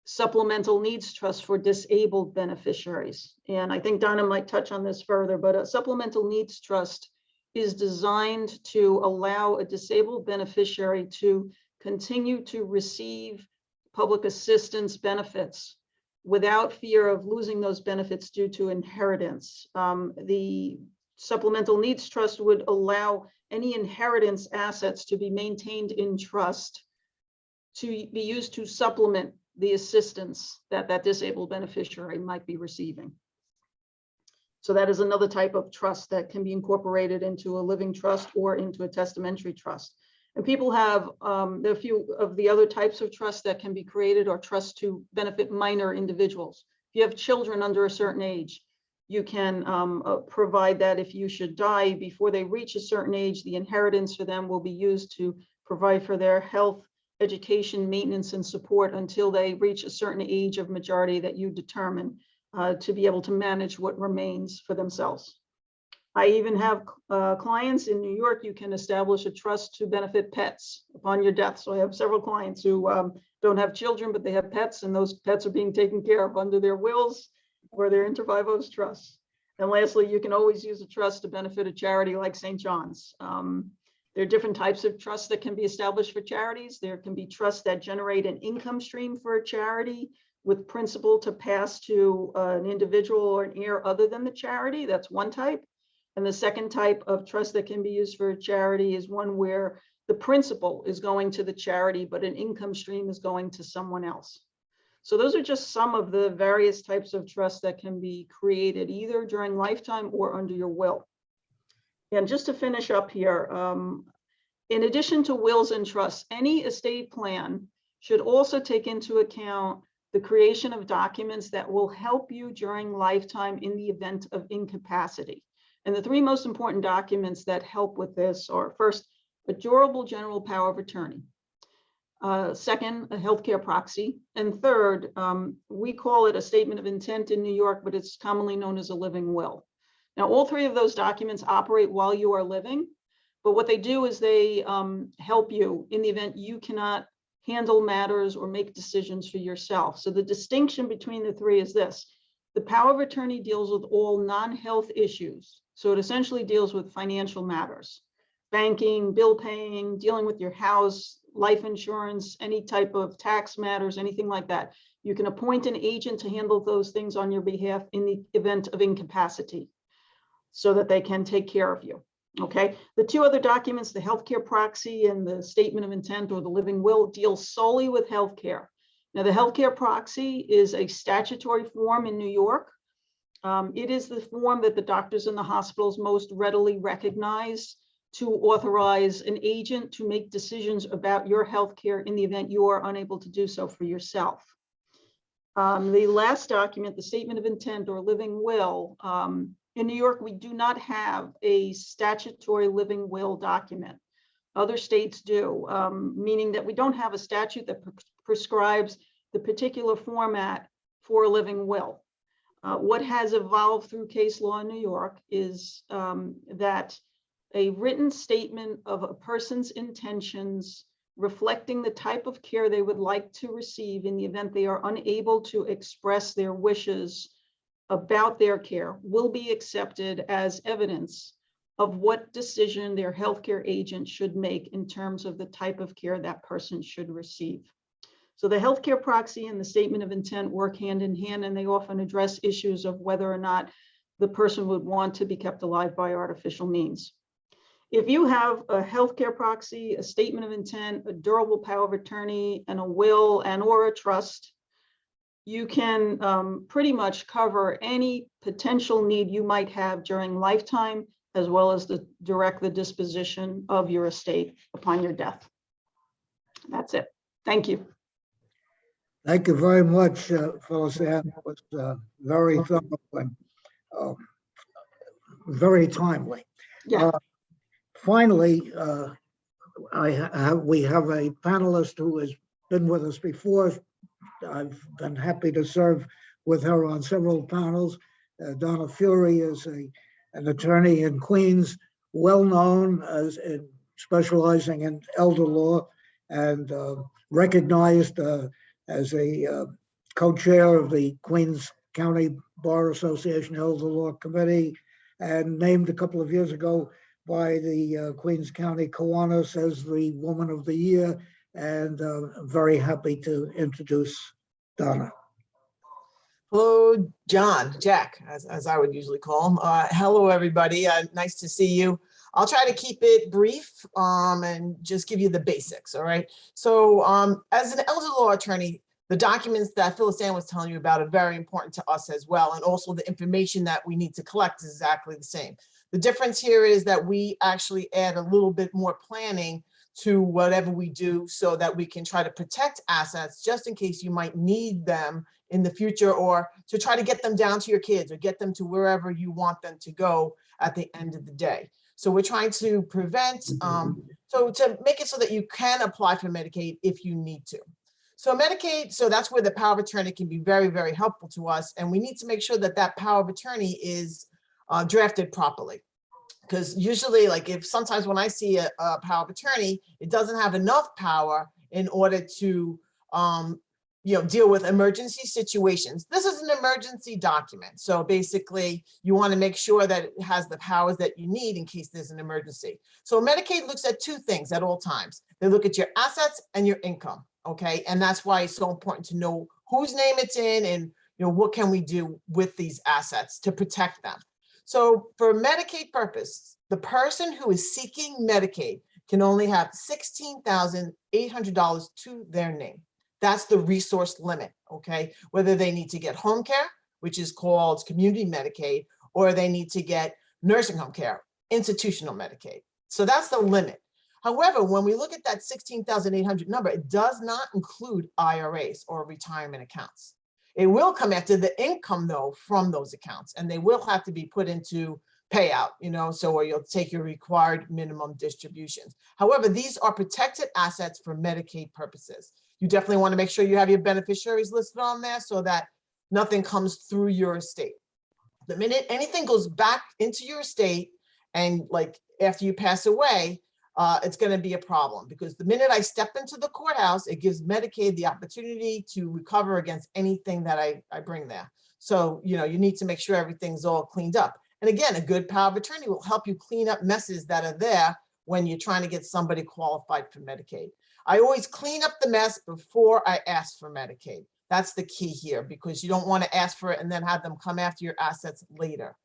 supplemental needs trust for disabled beneficiaries. And I think Donna might touch on this further, but a supplemental needs trust is designed to allow a disabled beneficiary to continue to receive public assistance benefits without fear of losing those benefits due to inheritance. The supplemental needs trust would allow any inheritance assets to be maintained in trust to be used to supplement the assistance that that disabled beneficiary might be receiving. So that is another type of trust that can be incorporated into a living trust or into a testamentary trust. And people have, there are a few of the other types of trusts that can be created or trusts to benefit minor individuals. If you have children under a certain age, you can provide that if you should die before they reach a certain age, the inheritance for them will be used to provide for their health, education, maintenance, and support until they reach a certain age of majority that you determine to be able to manage what remains for themselves. I even have clients in New York. You can establish a trust to benefit pets upon your death. So I have several clients who don't have children, but they have pets, and those pets are being taken care of under their wills or their inter vivos trusts. And lastly, you can always use a trust to benefit a charity like St. John's. There are different types of trusts that can be established for charities. There can be trusts that generate an income stream for a charity with principal to pass to an individual or an heir other than the charity. That's one type. And the second type of trust that can be used for a charity is one where the principal is going to the charity, but an income stream is going to someone else. So those are just some of the various types of trusts that can be created either during lifetime or under your will. And just to finish up here, in addition to wills and trusts, any estate plan should also take into account the creation of documents that will help you during lifetime in the event of incapacity. And the three most important documents that help with this are, first, a durable general power of attorney. Second, a healthcare proxy. And third, we call it a statement of intent in New York, but it's commonly known as a living will. Now, all three of those documents operate while you are living, but what they do is they help you in the event you cannot handle matters or make decisions for yourself. So the distinction between the three is this: the power of attorney deals with all non-health issues. So it essentially deals with financial matters, banking, bill paying, dealing with your house, life insurance, any type of tax matters, anything like that. You can appoint an agent to handle those things on your behalf in the event of incapacity so that they can take care of you. Okay, the two other documents, the healthcare proxy and the statement of intent or the living will, deal solely with healthcare. Now, the healthcare proxy is a statutory form in New York. It is the form that the doctors and the hospitals most readily recognize to authorize an agent to make decisions about your healthcare in the event you are unable to do so for yourself. The last document, the statement of intent or living will, in New York, we do not have a statutory living will document. Other states do, meaning that we don't have a statute that prescribes the particular format for a living will. What has evolved through case law in New York is that a written statement of a person's intentions reflecting the type of care they would like to receive in the event they are unable to express their wishes about their care will be accepted as evidence of what decision their healthcare agent should make in terms of the type of care that person should receive. So the healthcare proxy and the statement of intent work hand in hand, and they often address issues of whether or not the person would want to be kept alive by artificial means. If you have a healthcare proxy, a statement of intent, a durable power of attorney, and a will and or a trust, you can pretty much cover any potential need you might have during lifetime, as well as direct the disposition of your estate upon your death. That's it. Thank you. Thank you very much, Felicien. It was very thorough and very timely. Yeah. Finally, we have a panelist who has been with us before. I've been happy to serve with her on several panels. Donna Furey is an attorney in Queens, well known as specializing in elder law and recognized as a co-chair of the Queens County Bar Association Elder Law Committee, and named a couple of years ago by the Queens County Kiwanis as the Woman of the Year. And I'm very happy to introduce Donna. Hello, Jack, as I would usually call him. Hello, everybody. Nice to see you. I'll try to keep it brief and just give you the basics, all right? So as an elder law attorney, the documents that Felicien was telling you about are very important to us as well. And also the information that we need to collect is exactly the same. The difference here is that we actually add a little bit more planning to whatever we do so that we can try to protect assets just in case you might need them in the future, or to try to get them down to your kids or get them to wherever you want them to go at the end of the day. So we're trying to prevent, so to make it so that you can apply for Medicaid if you need to. So Medicaid, so that's where the power of attorney can be very, very helpful to us. And we need to make sure that that power of attorney is drafted properly. Because usually, like sometimes when I see a power of attorney, it doesn't have enough power in order to deal with emergency situations. This is an emergency document. So basically, you want to make sure that it has the powers that you need in case there's an emergency. So Medicaid looks at two things at all times. They look at your assets and your income, okay? And that's why it's so important to know whose name it's in and what can we do with these assets to protect them. So for Medicaid purpose, the person who is seeking Medicaid can only have $16,800 to their name. That's the resource limit, okay? Whether they need to get home care, which is called community Medicaid, or they need to get nursing home care, institutional Medicaid. So that's the limit. However, when we look at that 16,800 number, it does not include IRAs or retirement accounts. It will come after the income though from those accounts, and they will have to be put into payout, so or you'll take your required minimum distributions. However, these are protected assets for Medicaid purposes. You definitely want to make sure you have your beneficiaries listed on there so that nothing comes through your estate. The minute anything goes back into your estate and like after you pass away, it's going to be a problem, because the minute I step into the courthouse, it gives Medicaid the opportunity to recover against anything that I bring there. So, you need to make sure everything's all cleaned up. And again, a good power of attorney will help you clean up messes that are there when you're trying to get somebody qualified for Medicaid. I always clean up the mess before I ask for Medicaid. That's the key here, because you don't want to ask for it and then have them come after your assets later.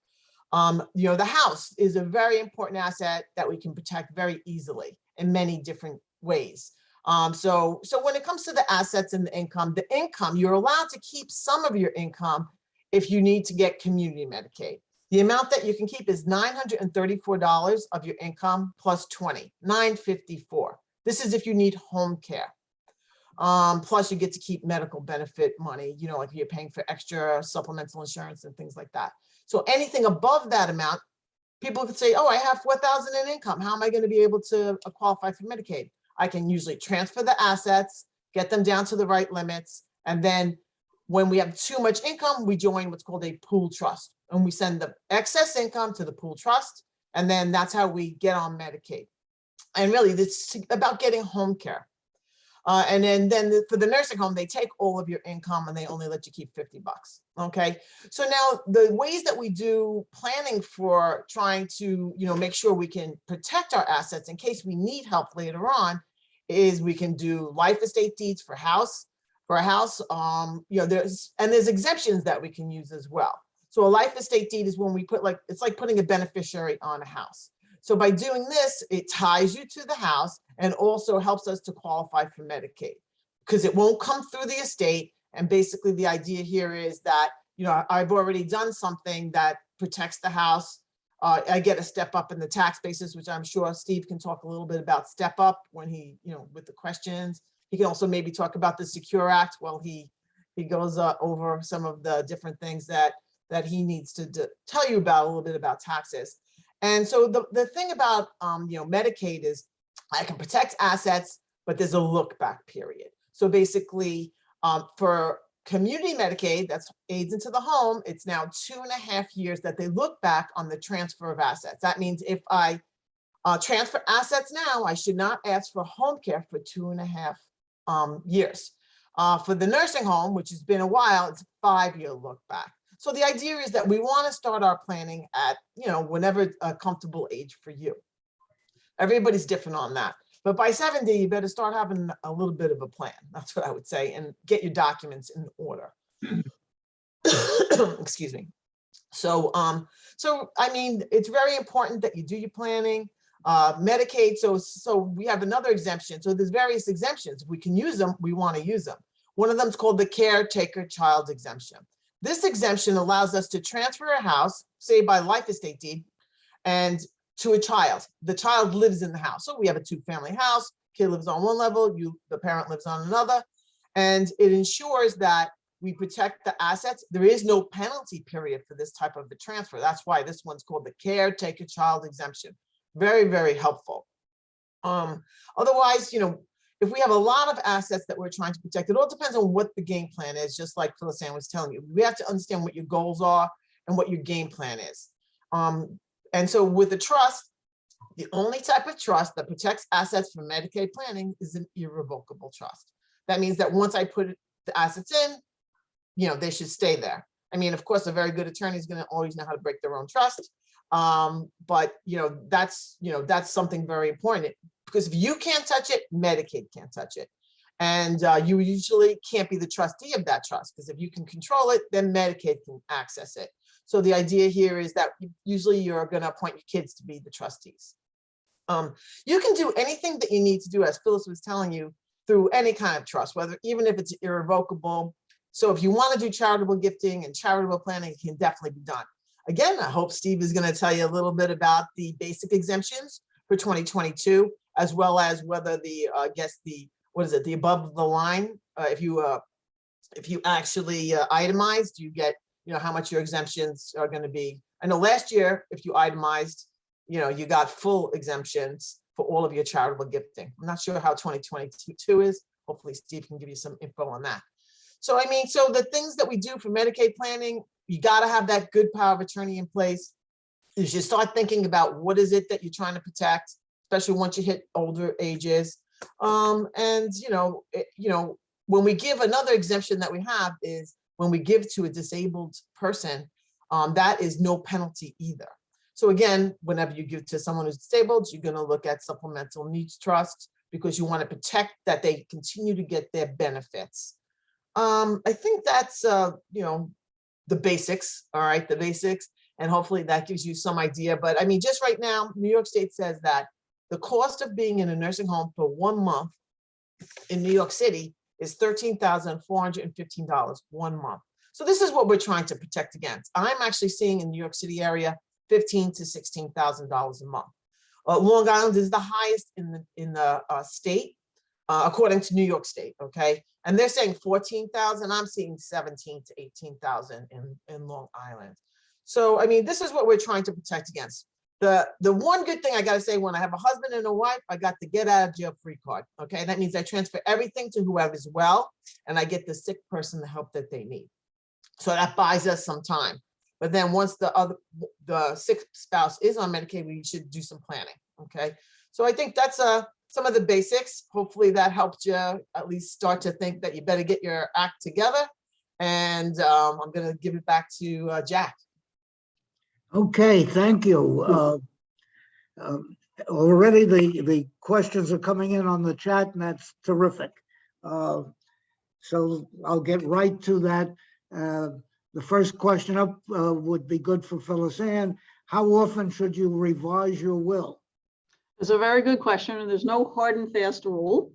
The house is a very important asset that we can protect very easily in many different ways. So when it comes to the assets and the income, you're allowed to keep some of your income if you need to get community Medicaid. The amount that you can keep is $934 of your income plus 20, $954. This is if you need home care. Plus you get to keep medical benefit money, like you're paying for extra supplemental insurance and things like that. So anything above that amount, people could say, oh, I have $4,000 in income. How am I going to be able to qualify for Medicaid? I can usually transfer the assets, get them down to the right limits. And then when we have too much income, we join what's called a pool trust. And we send the excess income to the pool trust. And then that's how we get on Medicaid. And really, it's about getting home care. And then for the nursing home, they take all of your income and they only let you keep $50. Okay. So now the ways that we do planning for trying to, make sure we can protect our assets in case we need help later on is we can do life estate deeds for a house. There's exemptions that we can use as well. So a life estate deed is when we put it's like putting a beneficiary on a house. So by doing this, it ties you to the house and also helps us to qualify for Medicaid because it won't come through the estate. And basically the idea here is that, I've already done something that protects the house. I get a step up in the tax basis, which I'm sure Steve can talk a little bit about step up when he, with the questions. He can also maybe talk about the Secure Act while he goes over some of the different things that he needs to tell you about a little bit about taxes. And so the thing about Medicaid is I can protect assets, but there's a look back period. So basically for community Medicaid, that's aids into the home, it's now 2.5 years that they look back on the transfer of assets. That means if I transfer assets now, I should not ask for home care for 2.5 years. For the nursing home, which has been a while, it's a 5-year look back. So the idea is that we want to start our planning at, whenever a comfortable age for you. Everybody's different on that. But by 70, you better start having a little bit of a plan. That's what I would say, and get your documents in order. Excuse me. So I mean, it's very important that you do your planning. Medicaid, so we have another exemption. So there's various exemptions. If we can use them, we want to use them. One of them is called the Caretaker Child Exemption. This exemption allows us to transfer a house, say by life estate deed, and to a child. The child lives in the house. So we have a 2-family house, kid lives on one level, the parent lives on another, and it ensures that we protect the assets. There is no penalty period for this type of the transfer. That's why this one's called the Caretaker Child Exemption. Very, very helpful. Otherwise, if we have a lot of assets that we're trying to protect, it all depends on what the game plan is, just like Phyllis Ann was telling you. We have to understand what your goals are and what your game plan is. And so with the trust, the only type of trust that protects assets from Medicaid planning is an irrevocable trust. That means that once I put the assets in, they should stay there. I mean, of course, a very good attorney is going to always know how to break their own trust. But that's something very important, because if you can't touch it, Medicaid can't touch it. And you usually can't be the trustee of that trust, because if you can control it, then Medicaid can access it. So the idea here is that usually you're going to appoint your kids to be the trustees. You can do anything that you need to do, as Phyllis was telling you, through any kind of trust, even if it's irrevocable. So if you want to do charitable gifting and charitable planning, it can definitely be done. Again, I hope Steve is going to tell you a little bit about the basic exemptions for 2022, as well as whether the, I guess the, what is it, the above the line, if you actually itemized, you get, you know, how much your exemptions are going to be. I know last year, if you itemized, you know, you got full exemptions for all of your charitable gifting. I'm not sure how 2022 is. Hopefully Steve can give you some info on that. So, I mean, so the things that we do for Medicaid planning, you got to have that good power of attorney in place. You should start thinking about what is it that you're trying to protect, especially once you hit older ages. And, you know, when we give, another exemption that we have is when we give to a disabled person, that is no penalty either. So again, whenever you give to someone who's disabled, you're going to look at supplemental needs trust because you want to protect that they continue to get their benefits. I think that's, you know, the basics. All right, the basics. And hopefully that gives you some idea. But I mean, just right now, New York State says that the cost of being in a nursing home for 1 month in New York City is $13,415 1 month. So this is what we're trying to protect against. I'm actually seeing in New York City area, $15,000 to $16,000 a month. Long Island is the highest in the state, according to New York State. Okay, and they're saying 14,000. I'm seeing 17,000 to 18,000 in Long Island. So I mean, this is what we're trying to protect against. The one good thing I got to say, when I have a husband and a wife, I got the get out of jail free card. Okay, that means I transfer everything to whoever's well, and I get the sick person the help that they need. So that buys us some time. But then once the sick spouse is on Medicaid, we should do some planning. Okay, so I think that's some of the basics. Hopefully that helped you at least start to think that you better get your act together. And I'm going to give it back to Jack. Okay, thank you. Already the questions are coming in on the chat, and that's terrific. So I'll get right to that. The first question up would be good for Phyllis Ann. How often should you revise your will? It's a very good question, and there's no hard and fast rule,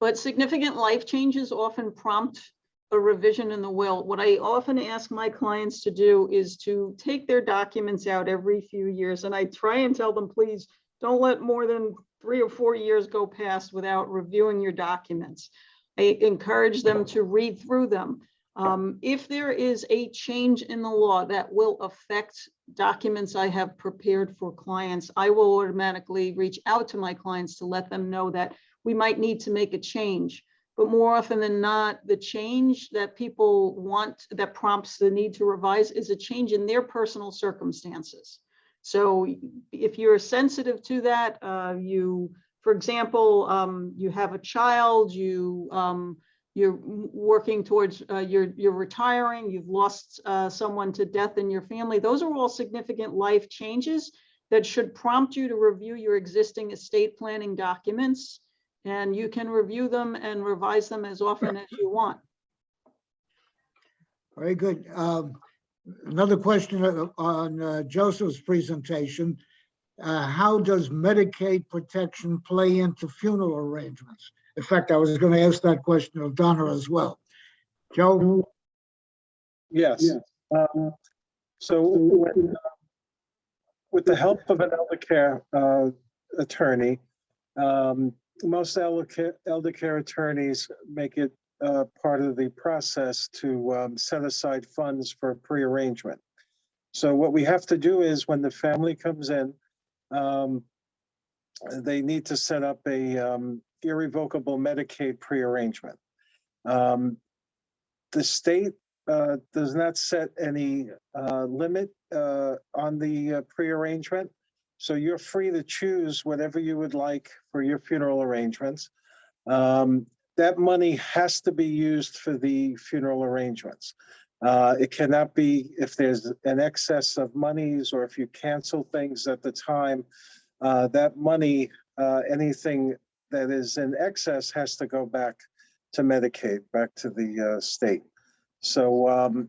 but significant life changes often prompt a revision in the will. What I often ask my clients to do is to take their documents out every few years, and I try and tell them, please don't let more than 3 or 4 years go past without reviewing your documents. I encourage them to read through them. If there is a change in the law that will affect documents I have prepared for clients, I will automatically reach out to my clients to let them know that we might need to make a change. But more often than not, the change that people want, that prompts the need to revise, is a change in their personal circumstances. So if you're sensitive to that, for example, you have a child, you're working towards, you're retiring, you've lost someone to death in your family. Those are all significant life changes that should prompt you to review your existing estate planning documents, and you can review them and revise them as often as you want. Very good. Another question on Joseph's presentation. How does Medicaid protection play into funeral arrangements? In fact, I was going to ask that question of Donna as well. Joe? Yes. So with the help of an elder care attorney, most elder care attorneys make it part of the process to set aside funds for prearrangement. So what we have to do is, when the family comes in, they need to set up a irrevocable Medicaid prearrangement. The state does not set any limit on the prearrangement, so you're free to choose whatever you would like for your funeral arrangements. That money has to be used for the funeral arrangements. It cannot be, if there's an excess of monies or if you cancel things at the time, that money, anything that is in excess, has to go back to Medicaid, back to the state. So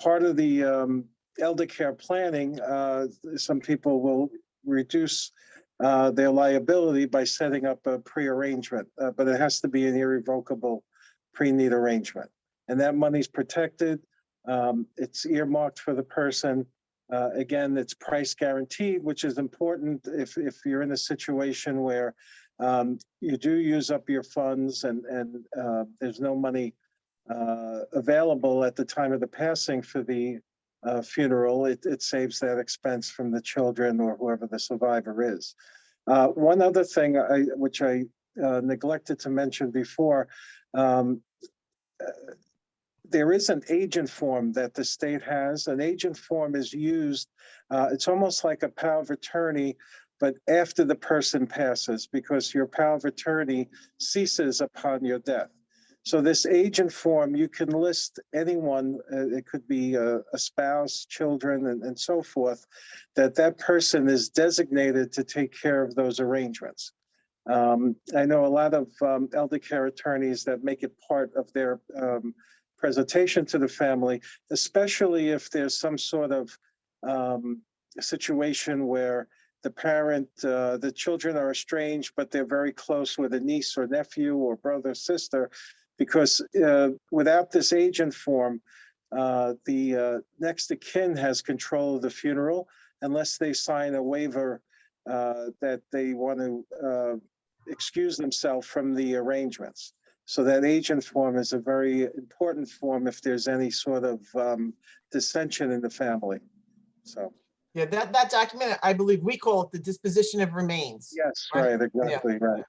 part of the elder care planning, some people will reduce their liability by setting up a prearrangement, but it has to be an irrevocable pre-need arrangement. And that money's protected. It's earmarked for the person. Again, it's price guaranteed, which is important if you're in a situation where you do use up your funds and there's no money available at the time of the passing for the funeral. It saves that expense from the children or whoever the survivor is. One other thing which I neglected to mention before, there is an agent form that the state has. An agent form is used, it's almost like a power of attorney, but after the person passes, because your power of attorney ceases upon your death. So this agent form, you can list anyone, it could be a spouse, children, and so forth, that person is designated to take care of those arrangements. I know a lot of elder care attorneys that make it part of their presentation to the family, especially if there's some sort of situation where the parent, the children are estranged, but they're very close with a niece or nephew or brother or sister, because without this agent form, the next of kin has control of the funeral unless they sign a waiver that they want to excuse themselves from the arrangements. So that agent form is a very important form if there's any sort of dissension in the family. So. Yeah, that document, I believe we call it the disposition of remains. Yes, right, exactly, right.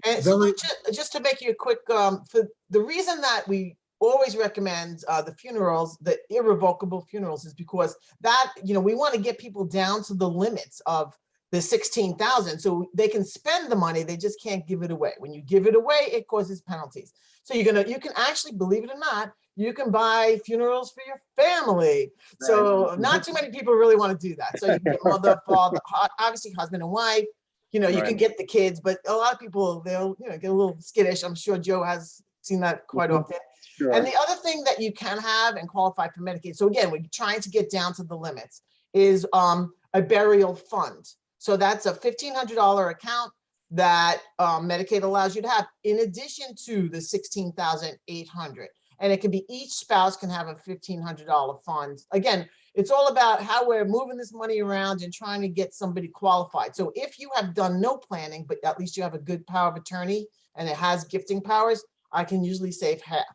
And so just to make you a quick, for the reason that we always recommend the funerals, the irrevocable funerals, is because that, we want to get people down to the limits of the 16,000, so they can spend the money, they just can't give it away. When you give it away, it causes penalties. So you can actually, believe it or not, you can buy funerals for your family. So not too many people really want to do that. So you can get mother, father, obviously husband and wife, you can get the kids, but a lot of people, they'll get a little skittish. I'm sure Joe has seen that quite often. Sure. And the other thing that you can have and qualify for Medicaid, so again, we're trying to get down to the limits, is a burial fund. So that's a $1,500 account that Medicaid allows you to have in addition to the $16,800. And it can be each spouse can have a $1,500 fund. Again, it's all about how we're moving this money around and trying to get somebody qualified. So if you have done no planning, but at least you have a good power of attorney and it has gifting powers, I can usually save half.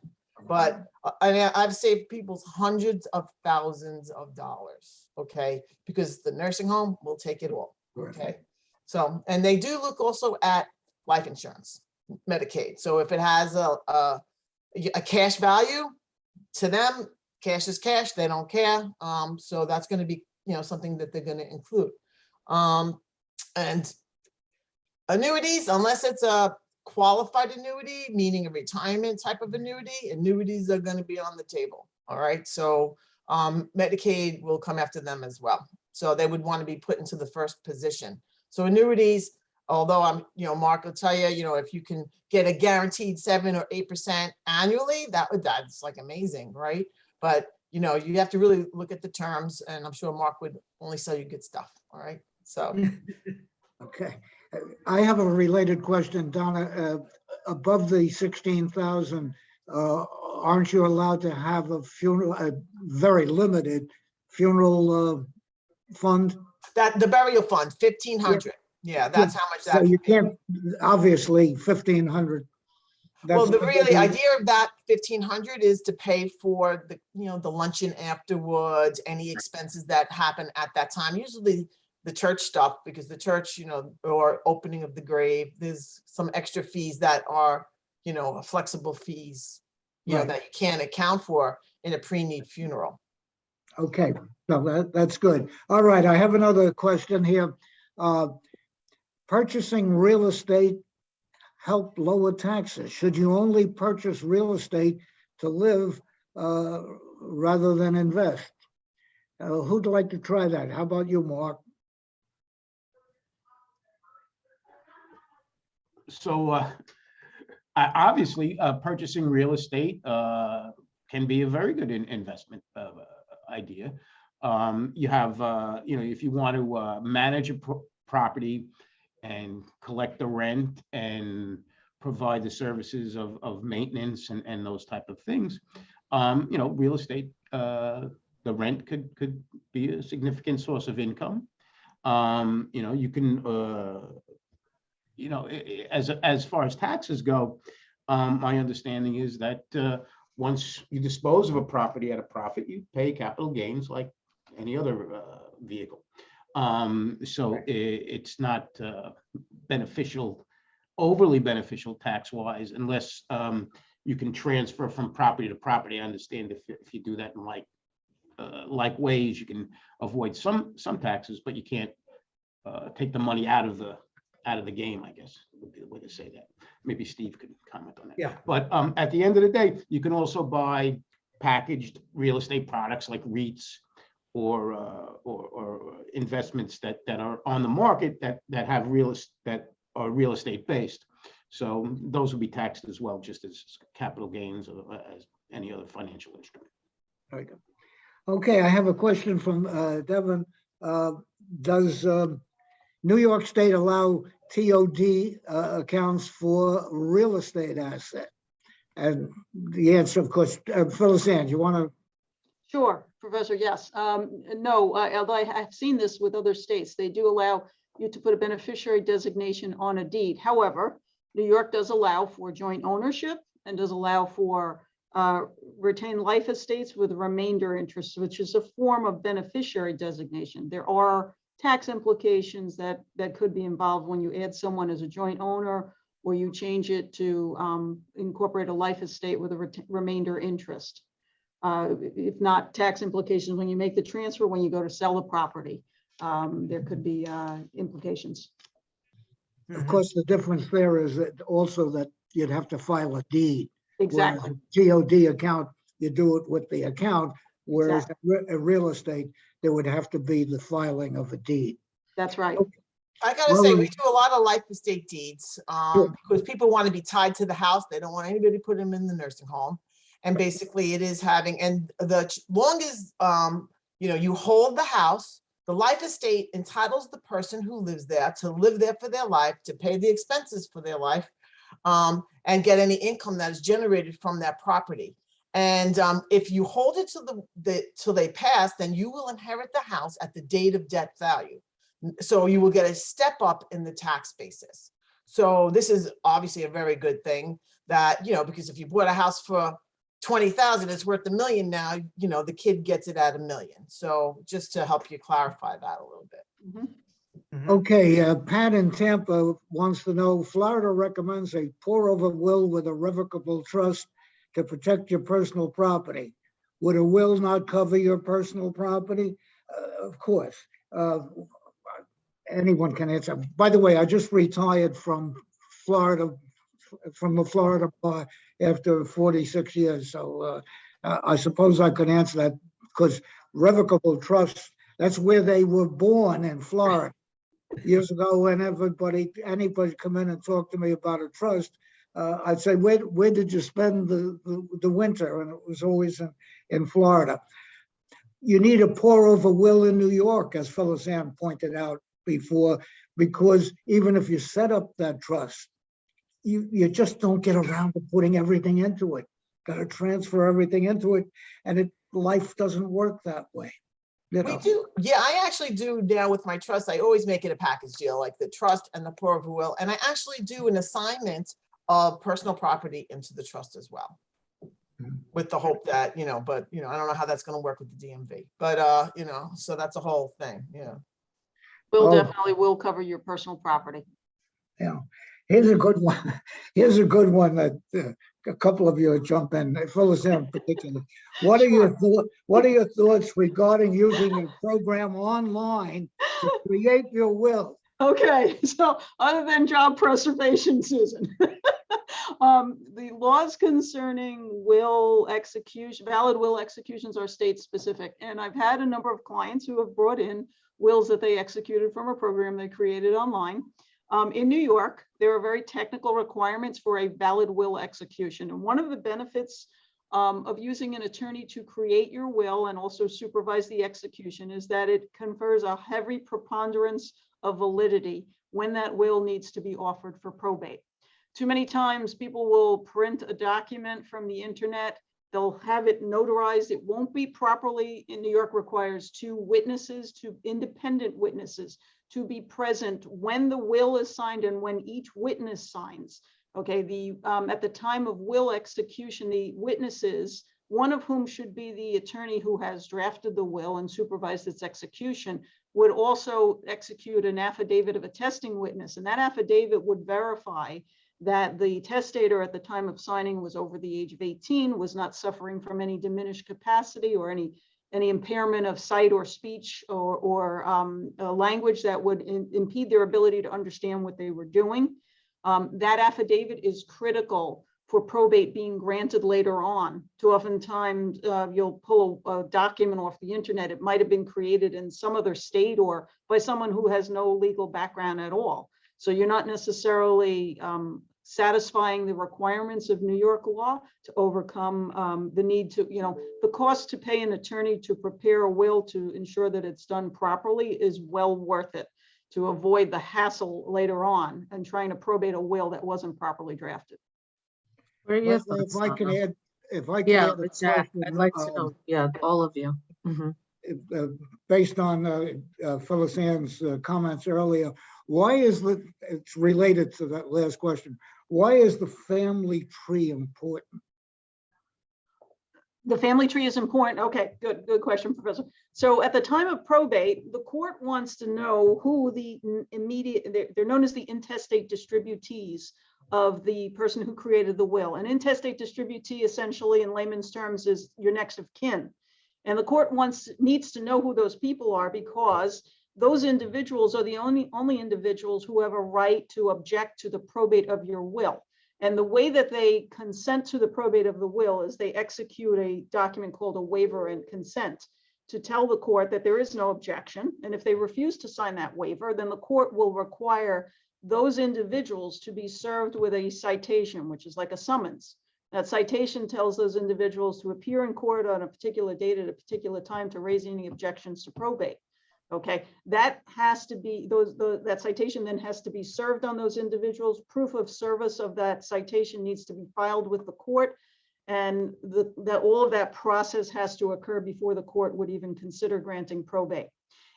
But I've saved people's hundreds of thousands of dollars, okay? Because the nursing home will take it all. Okay, so, and they do look also at life insurance, Medicaid. So if it has a cash value, to them, cash is cash, they don't care. So that's going to be, something that they're going to include. And annuities, unless it's a qualified annuity, meaning a retirement type of annuity, annuities are going to be on the table. All right, so Medicaid will come after them as well. So they would want to be put into the first position. So annuities, although Mark will tell you, if you can get a guaranteed 7 or 8% annually, that's like amazing, right? But you have to really look at the terms, and I'm sure Mark would only sell you good stuff. All right. So. Okay. I have a related question, Donna. Above the 16,000, aren't you allowed to have a very limited funeral fund? That the burial fund, 1,500. Yeah, that's how much that. So you can't, obviously 1,500. Well, the really idea of that 1,500 is to pay for the, the luncheon afterwards, any expenses that happen at that time. Usually the church stuff, because the church, or opening of the grave, there's some extra fees that are, flexible fees, Right. that you can't account for in a pre-need funeral. Okay, so that's good. All right, I have another question here. Purchasing real estate help lower taxes? Should you only purchase real estate to live rather than invest? Who'd like to try that? How about you, Mark? So obviously, purchasing real estate can be a very good investment idea. You have, if you want to manage a property and collect the rent and provide the services of maintenance and those type of things, real estate the rent could be a significant source of income. You can, as far as taxes go, my understanding is that once you dispose of a property at a profit, you pay capital gains like any other vehicle. So it's not beneficial, overly beneficial tax-wise, unless you can transfer from property to property. I understand if you do that in like ways, you can avoid some taxes, but you can't take the money out of the game, I guess would be the way to say that. Maybe Steve could comment on that. Yeah. But at the end of the day, you can also buy packaged real estate products like REITs or investments that are on the market that have that are real estate based. So those will be taxed as well, just as capital gains or as any other financial instrument. Very good. Okay, I have a question from Devin. Does New York State allow TOD accounts for real estate asset? And the answer, of course, Phyllis Ann, you want to? Sure, Professor, yes. No, although I have seen this with other states, they do allow you to put a beneficiary designation on a deed. However, New York does allow for joint ownership and does allow for retained life estates with remainder interest, which is a form of beneficiary designation. There are tax implications that could be involved when you add someone as a joint owner, or you change it to incorporate a life estate with a remainder interest. If not tax implications when you make the transfer, when you go to sell the property, there could be implications. Of course, the difference there is that also that you'd have to file a deed. Exactly. Whereas a TOD account, you do it with the account, whereas a real estate, there would have to be the filing of a deed. That's right. I gotta say, we do a lot of life estate deeds Sure. because people want to be tied to the house. They don't want anybody to put them in the nursing home. And basically it is having, and the long as, you hold the house, the life estate entitles the person who lives there to live there for their life, to pay the expenses for their life, and get any income that is generated from that property. And if you hold it till they pass, then you will inherit the house at the date of death value. So you will get a step up in the tax basis. So this is obviously a very good thing that, because if you bought a house for 20,000, it's worth $1 million now, the kid gets it at $1 million. So just to help you clarify that a little bit. Mm-hmm. Okay, Pat in Tampa wants to know, Florida recommends a pour over will with irrevocable trust to protect your personal property. Would a will not cover your personal property? Of course. Anyone can answer. By the way, I just retired from Florida, from the Florida bar after 46 years. So I suppose I could answer that, because revocable trust, that's where they were born, in Florida. Years ago, when anybody come in and talk to me about a trust, I'd say, where did you spend the winter? And it was always in Florida. You need a pour over will in New York, as Phyllis Ann pointed out before, because even if you set up that trust, you just don't get around to putting everything into it. Got to transfer everything into it, and life doesn't work that way. We do. Yeah, I actually do now with my trust. I always make it a package deal, like the trust and the pour over will. And I actually do an assignment of personal property into the trust as well, with the hope that, but, I don't know how that's going to work with the DMV, but, so that's a whole thing. Yeah. Will definitely will cover your personal property. Yeah. Here's a good one. Here's a good one that a couple of you jump in, Phyllis in particular. What are your thoughts regarding using a program online to create your will? Okay, so other than job preservation, Susan, the laws concerning will execution, valid will executions are state specific. And I've had a number of clients who have brought in wills that they executed from a program they created online. In New York, there are very technical requirements for a valid will execution. And one of the benefits of using an attorney to create your will and also supervise the execution is that it confers a heavy preponderance of validity when that will needs to be offered for probate. Too many times people will print a document from the internet They'll have it notarized. It won't be properly, in New York requires 2 witnesses, 2 independent witnesses to be present when the will is signed and when each witness signs. Okay, at the time of will execution, the witnesses, one of whom should be the attorney who has drafted the will and supervised its execution, would also execute an affidavit of attesting witness. And that affidavit would verify that the testator at the time of signing was over the age of 18, was not suffering from any diminished capacity or any impairment of sight or speech or language that would impede their ability to understand what they were doing. That affidavit is critical for probate being granted later on. Too oftentimes you'll pull a document off the internet. It might have been created in some other state or by someone who has no legal background at all. So you're not necessarily satisfying the requirements of New York law to overcome the need to, the cost to pay an attorney to prepare a will to ensure that it's done properly is well worth it to avoid the hassle later on and trying to probate a will that wasn't properly drafted. Where are your If thoughts, I can Donna? add, if I can Yeah, add a but Jack, question, I'd like to know, yeah, all of you. Mhm. based on Phyllis Ann's comments earlier, why is it's related to that last question. Why is the family tree important? The family tree is important. Okay, good question, Professor. So at the time of probate, the court wants to know who the immediate, they're known as the intestate distributees of the person who created the will. An intestate distributee essentially in layman's terms is your next of kin. And the court needs to know who those people are because those individuals are the only individuals who have a right to object to the probate of your will. And the way that they consent to the probate of the will is they execute a document called a waiver and consent to tell the court that there is no objection. And if they refuse to sign that waiver, then the court will require those individuals to be served with a citation, which is like a summons. That citation tells those individuals to appear in court on a particular date at a particular time to raise any objections to probate. Okay, that has to be, that citation then has to be served on those individuals. Proof of service of that citation needs to be filed with the court. And that all of that process has to occur before the court would even consider granting probate.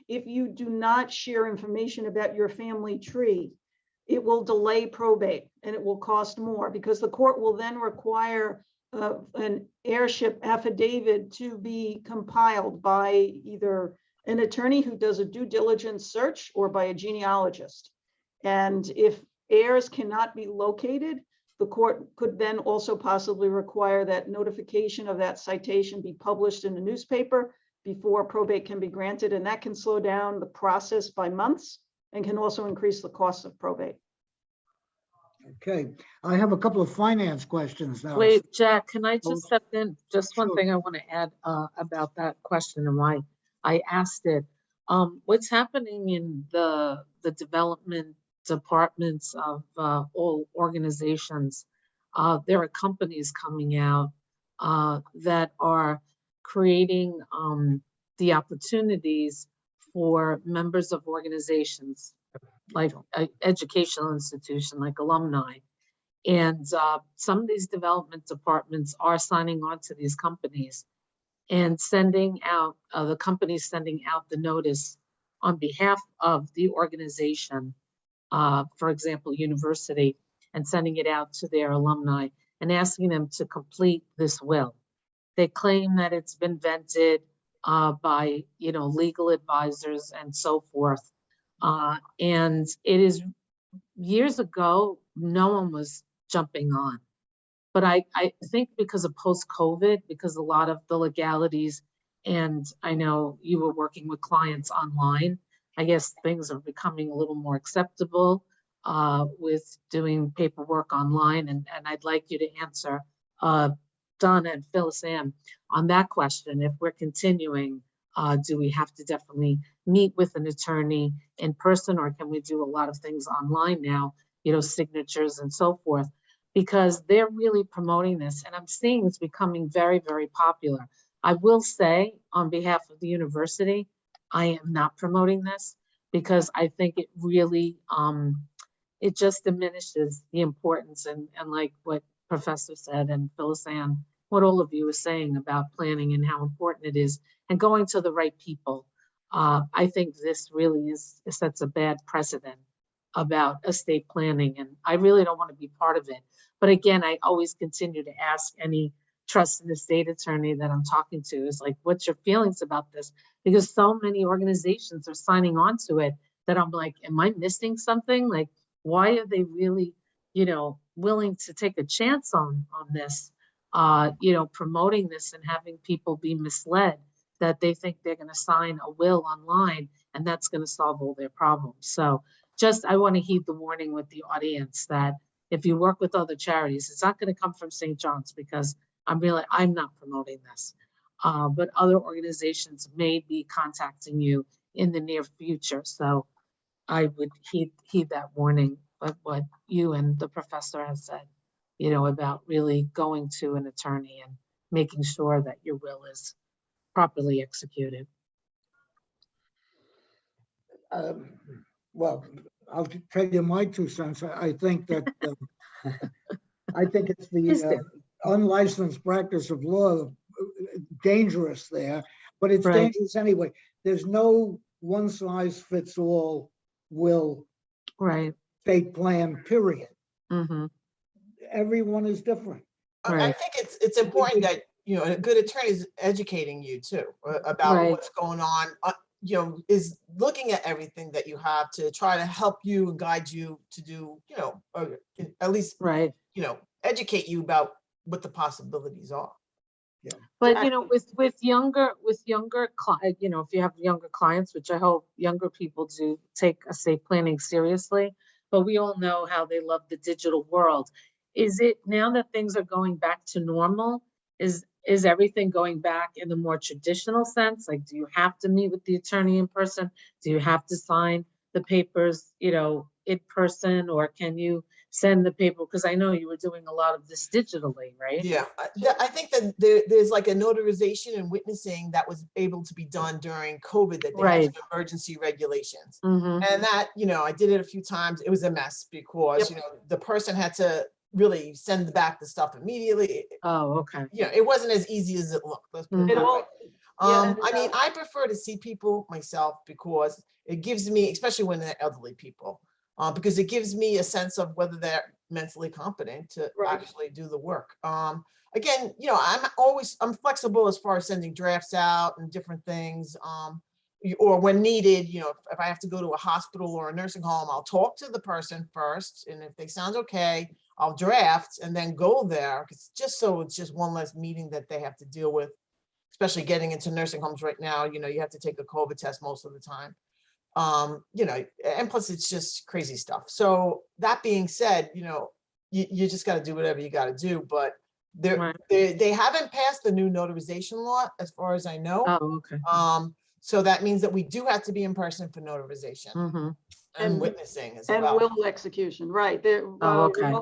If you do not share information about your family tree, it will delay probate and it will cost more because the court will then require an heirship affidavit to be compiled by either an attorney who does a due diligence search or by a genealogist. And if heirs cannot be located, the court could then also possibly require that notification of that citation be published in a newspaper before probate can be granted. And that can slow down the process by months and can also increase the cost of probate. Okay, I have a couple of finance questions now. Wait, Jack, can I Oh, just step in? Just one sure. thing I want to add about that question and why I asked it. What's happening in the development departments of all organizations, there are companies coming out that are creating the opportunities for members of organizations like educational institution, like alumni. And some of these development departments are signing on to these companies and sending out, the companies sending out the notice on behalf of the organization, for example, university, and sending it out to their alumni and asking them to complete this will. They claim that it's been vetted by, legal advisors and so forth. And it is years ago, no one was jumping on. But I think because of post-COVID, because a lot of the legalities, and I know you were working with clients online, I guess things are becoming a little more acceptable with doing paperwork online. And I'd like you to answer, Donna and Phyllis Ann, on that question. If we're continuing, do we have to definitely meet with an attorney in person, or can we do a lot of things online now, signatures and so forth? Because they're really promoting this, and I'm seeing it's becoming very, very popular. I will say on behalf of the university, I am not promoting this because I think it really, it just diminishes the importance and like what Professor said and Phyllis Ann what all of you are saying about planning and how important it is and going to the right people. I think this really sets a bad precedent about estate planning, and I really don't want to be part of it. But again, I always continue to ask any trust and estate attorney that I'm talking to is like, what's your feelings about this? Because so many organizations are signing on to it that I'm like, am I missing something? Like, why are they really, willing to take a chance on this, promoting this and having people be misled that they think they're going to sign a will online and that's going to solve all their problems. So I want to heed the warning with the audience that if you work with other charities, it's not going to come from St. John's, because I'm not promoting this. But other organizations may be contacting you in the near future. So I would heed that warning of what you and the professor have said, about really going to an attorney and making sure that your will is properly executed. Well, I'll tell you my 2 cents. I think that I think it's the unlicensed practice of law dangerous there, but it's Right. dangerous anyway. There's no one size fits all will Right. estate plan, period. Mm-hmm. Everyone is different. I Right. think it's important that, a good attorney is educating you too about Right. what's going on, is looking at everything that you have to try to help you and guide you to do, or at least, Right. educate you about what the possibilities are. But with younger if you have younger clients, which I hope younger people do take estate planning seriously, but we all know how they love the digital world. Is it now that things are going back to normal? Is everything going back in the more traditional sense? Like, do you have to meet with the attorney in person? Do you have to sign the papers, in person, or can you send the paper? Because I know you were doing a lot of this digitally, right? Yeah, I think that there's like a notarization and witnessing that was able to be done during COVID, that they had Right. some emergency regulations. Mm-hmm. And that, I did it a few times. It was a mess because, the person had to really send back the stuff immediately. Oh, okay. It wasn't as easy as it looked. Let's put it Mhm. that way. Yeah, I mean, I prefer to see people myself because it gives me, especially when they're elderly people, because it gives me a sense of whether they're mentally competent to Right. actually do the work. Again, I'm flexible as far as sending drafts out and different things. Or when needed, if I have to go to a hospital or a nursing home, I'll talk to the person first. And if they sound okay, I'll draft and then go there. It's just one less meeting that they have to deal with, especially getting into nursing homes right now. You have to take a COVID test most of the time. And plus it's just crazy stuff. So that being said, you just got to do whatever you got to do, but Right. they haven't passed the new notarization law as far as I know. Oh, okay. So that means that we do have to be in person for notarization Mm-hmm. and And- witnessing as And well. will execution, right, there. Oh, okay.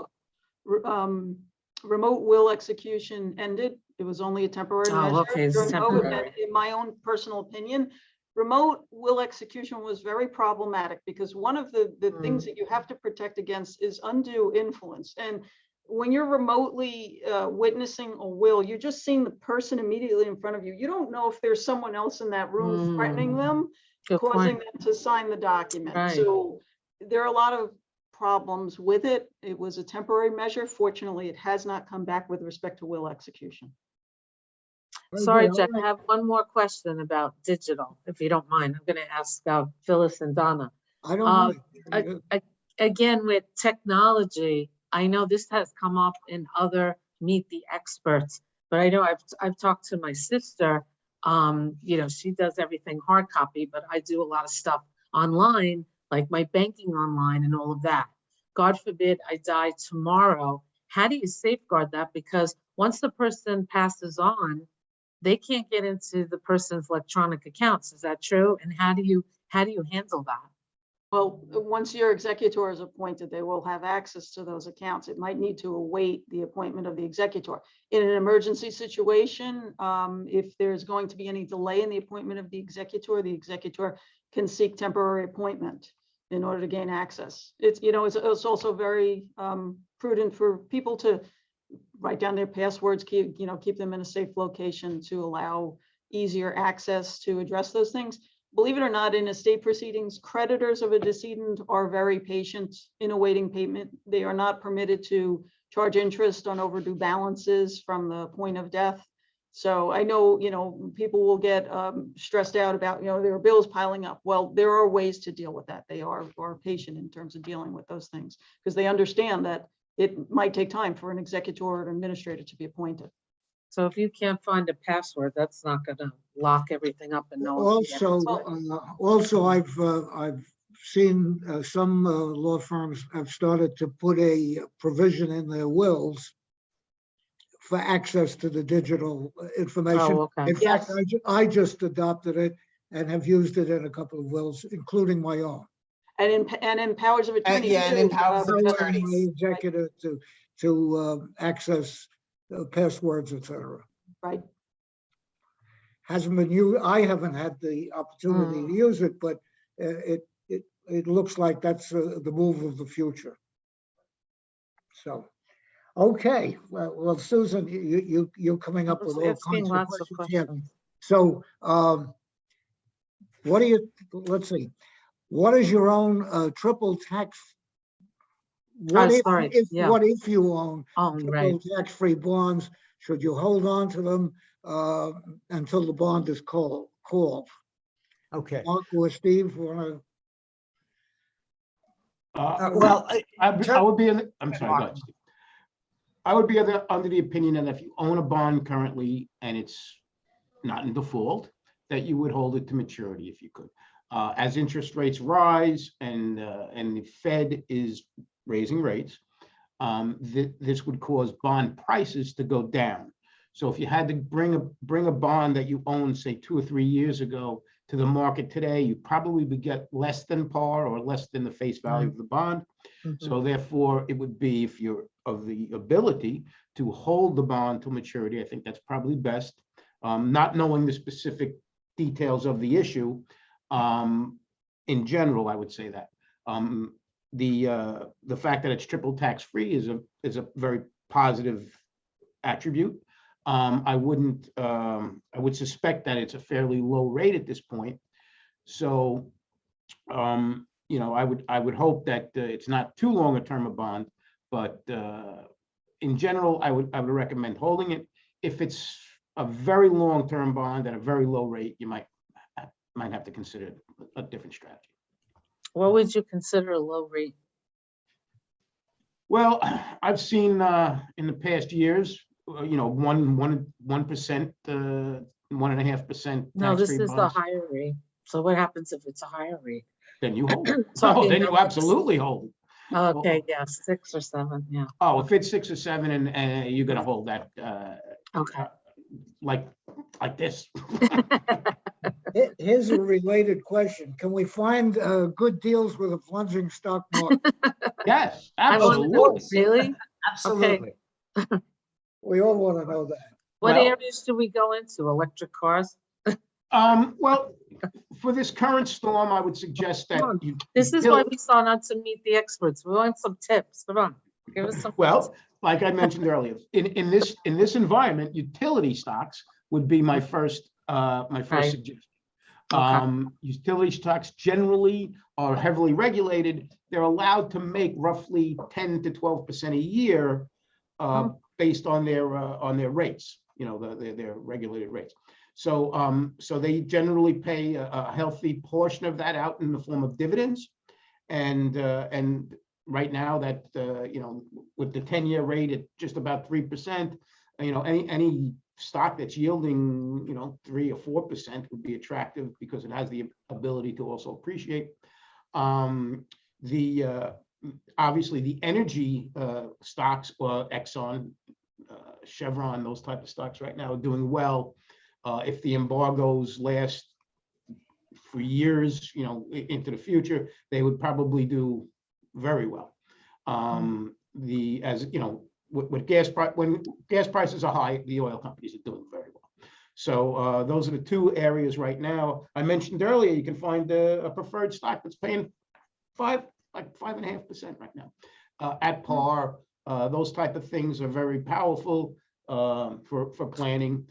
Remote will execution ended. It was only a temporary Oh, measure. okay, it's during COVID, temporary. and in my own personal opinion, remote will execution was very problematic because one of the things that you have to protect against is undue influence. And when you're remotely witnessing a will, you're just seeing the person immediately in front of you. You don't know if there's someone else in that room threatening them, Good causing point. them to sign the document. Right. So there are a lot of problems with it. It was a temporary measure. Fortunately, it has not come back with respect to will execution. Sorry, Okay, Jack, all I right. have one more question about digital, if you don't mind. I'm going to ask Phyllis and Donna. I don't know. Again, with technology, I know this has come up in other Meet the Experts, but I know I've talked to my sister. She does everything hard copy, but I do a lot of stuff online, like my banking online and all of that. God forbid I die tomorrow. How do you safeguard that? Because once the person passes on, they can't get into the person's electronic accounts. Is that true? And how do you handle that? Well, once your executor is appointed, they will have access to those accounts. It might need to await the appointment of the executor. In an emergency situation, if there's going to be any delay in the appointment of the executor can seek temporary appointment in order to gain access. It's also very prudent for people to write down their passwords, keep them in a safe location to allow easier access to address those things. Believe it or not, in estate proceedings, creditors of a decedent are very patient in awaiting payment. They are not permitted to charge interest on overdue balances from the point of death. So I know, people will get stressed out about, there are bills piling up. Well, there are ways to deal with that. They are patient in terms of dealing with those things because they understand that it might take time for an executor or an administrator to be appointed. So if you can't find a password, that's not gonna lock everything up and no one can get into it. Also, I've seen some law firms have started to put a provision in their wills for access to the digital information. Oh, okay. In fact, I just adopted it and have used it in a couple of wills, including my own. And in powers of attorney. yeah, and too, in powers of Professor- attorney. My executor to access passwords, etc. Right. Hasn't been used. I haven't had the opportunity to use it, but it looks like that's the move of the future. So, okay, well, Susan, you're coming up with all Asking kinds of lots of questions here. questions. So, what do you? Let's see. What is your own triple tax? What if you own triple tax-free bonds? Should you hold on to them until the bond is called? Okay. Mark or Steve want Well, I would be, I'm sorry, go ahead, Steve. I would be under the opinion that if you own a bond currently and it's not in default, that you would hold it to maturity if you could. As interest rates rise and the Fed is raising rates, this would cause bond prices to go down. So if you had to bring a bond that you owned, say 2 or 3 years ago, to the market today, you probably would get less than par or less than the face value of the bond. So therefore, it would be, if you're of the ability to hold the bond to maturity, I think that's probably best. Not knowing the specific details of the issue, in general, I would say that. The fact that it's triple tax free is a very positive attribute. I would suspect that it's a fairly low rate at this point. So, I would hope that it's not too long a term a bond, but in general, I would recommend holding it. If it's a very long-term bond at a very low rate, you might have to consider a different strategy. What would you consider a low rate? Well, I've seen in the past years, 1%, 1.5%. No, this is the higher rate. So what happens if it's a higher rate? Then you hold it. Talking No, then you about- absolutely hold it. Okay, yeah, 6 or 7, yeah. Oh, if it's 6 or 7 and you're gonna hold that Okay. like this. to? Here's a related question. Can we find good deals with a plunging stock market? Yes, I wanna know, absolutely. really? absolutely. We all want to know that. What Well- areas do we go into? Electric cars? Well, for this current storm, I would suggest that you. This is why we saw not to meet the experts. We want some tips. Come on, give us some. Well, like I mentioned earlier, in this environment, utility stocks would be my first Right. suggestion. Okay. Utility stocks generally are heavily regulated. They're allowed to make roughly 10 to 12% a year based on their rates, their regulated rates. So they generally pay a healthy portion of that out in the form of dividends. And right now that, with the 10-year rate at just about 3%, any stock that's yielding, 3 or 4% would be attractive because it has the ability to also appreciate. Obviously the energy stocks, Exxon, Chevron, those type of stocks right now are doing well. If the embargoes last for years, into the future, they would probably do very well. When gas prices are high, the oil companies are doing very well. So those are the two areas right now. I mentioned earlier, you can find a preferred stock that's paying 5.5% right now at par. Those type of things are very powerful for planning,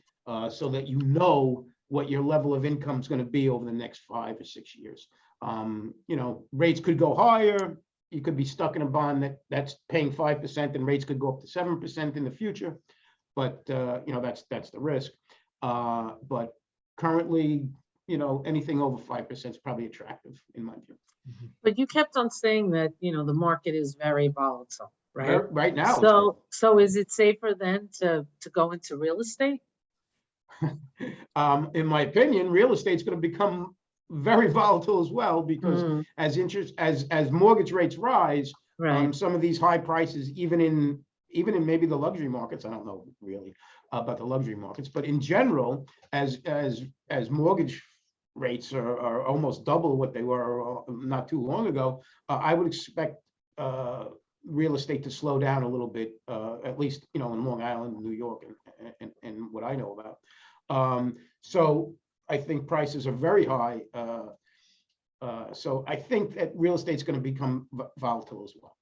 so that you know what your level of income is going to be over the next 5 or 6 years. Rates could go higher. You could be stuck in a bond that's paying 5%, and rates could go up to 7% in the future. But that's the risk. But currently, anything over 5% is probably attractive in my view. But you kept on saying that, the market is very volatile, right? Right now. it's So is it safer then to go into real estate? in my opinion, real estate's going to become very volatile as well, because Mm, as mortgage rates rise, right. some of these high prices, even in maybe the luxury markets, I don't know really about the luxury markets, but in general, as mortgage rates are almost double what they were not too long ago, I would expect real estate to slow down a little bit, at least in Long Island, New York, and what I know about. So I think prices are very high. So I think that real estate's going to become volatile as well.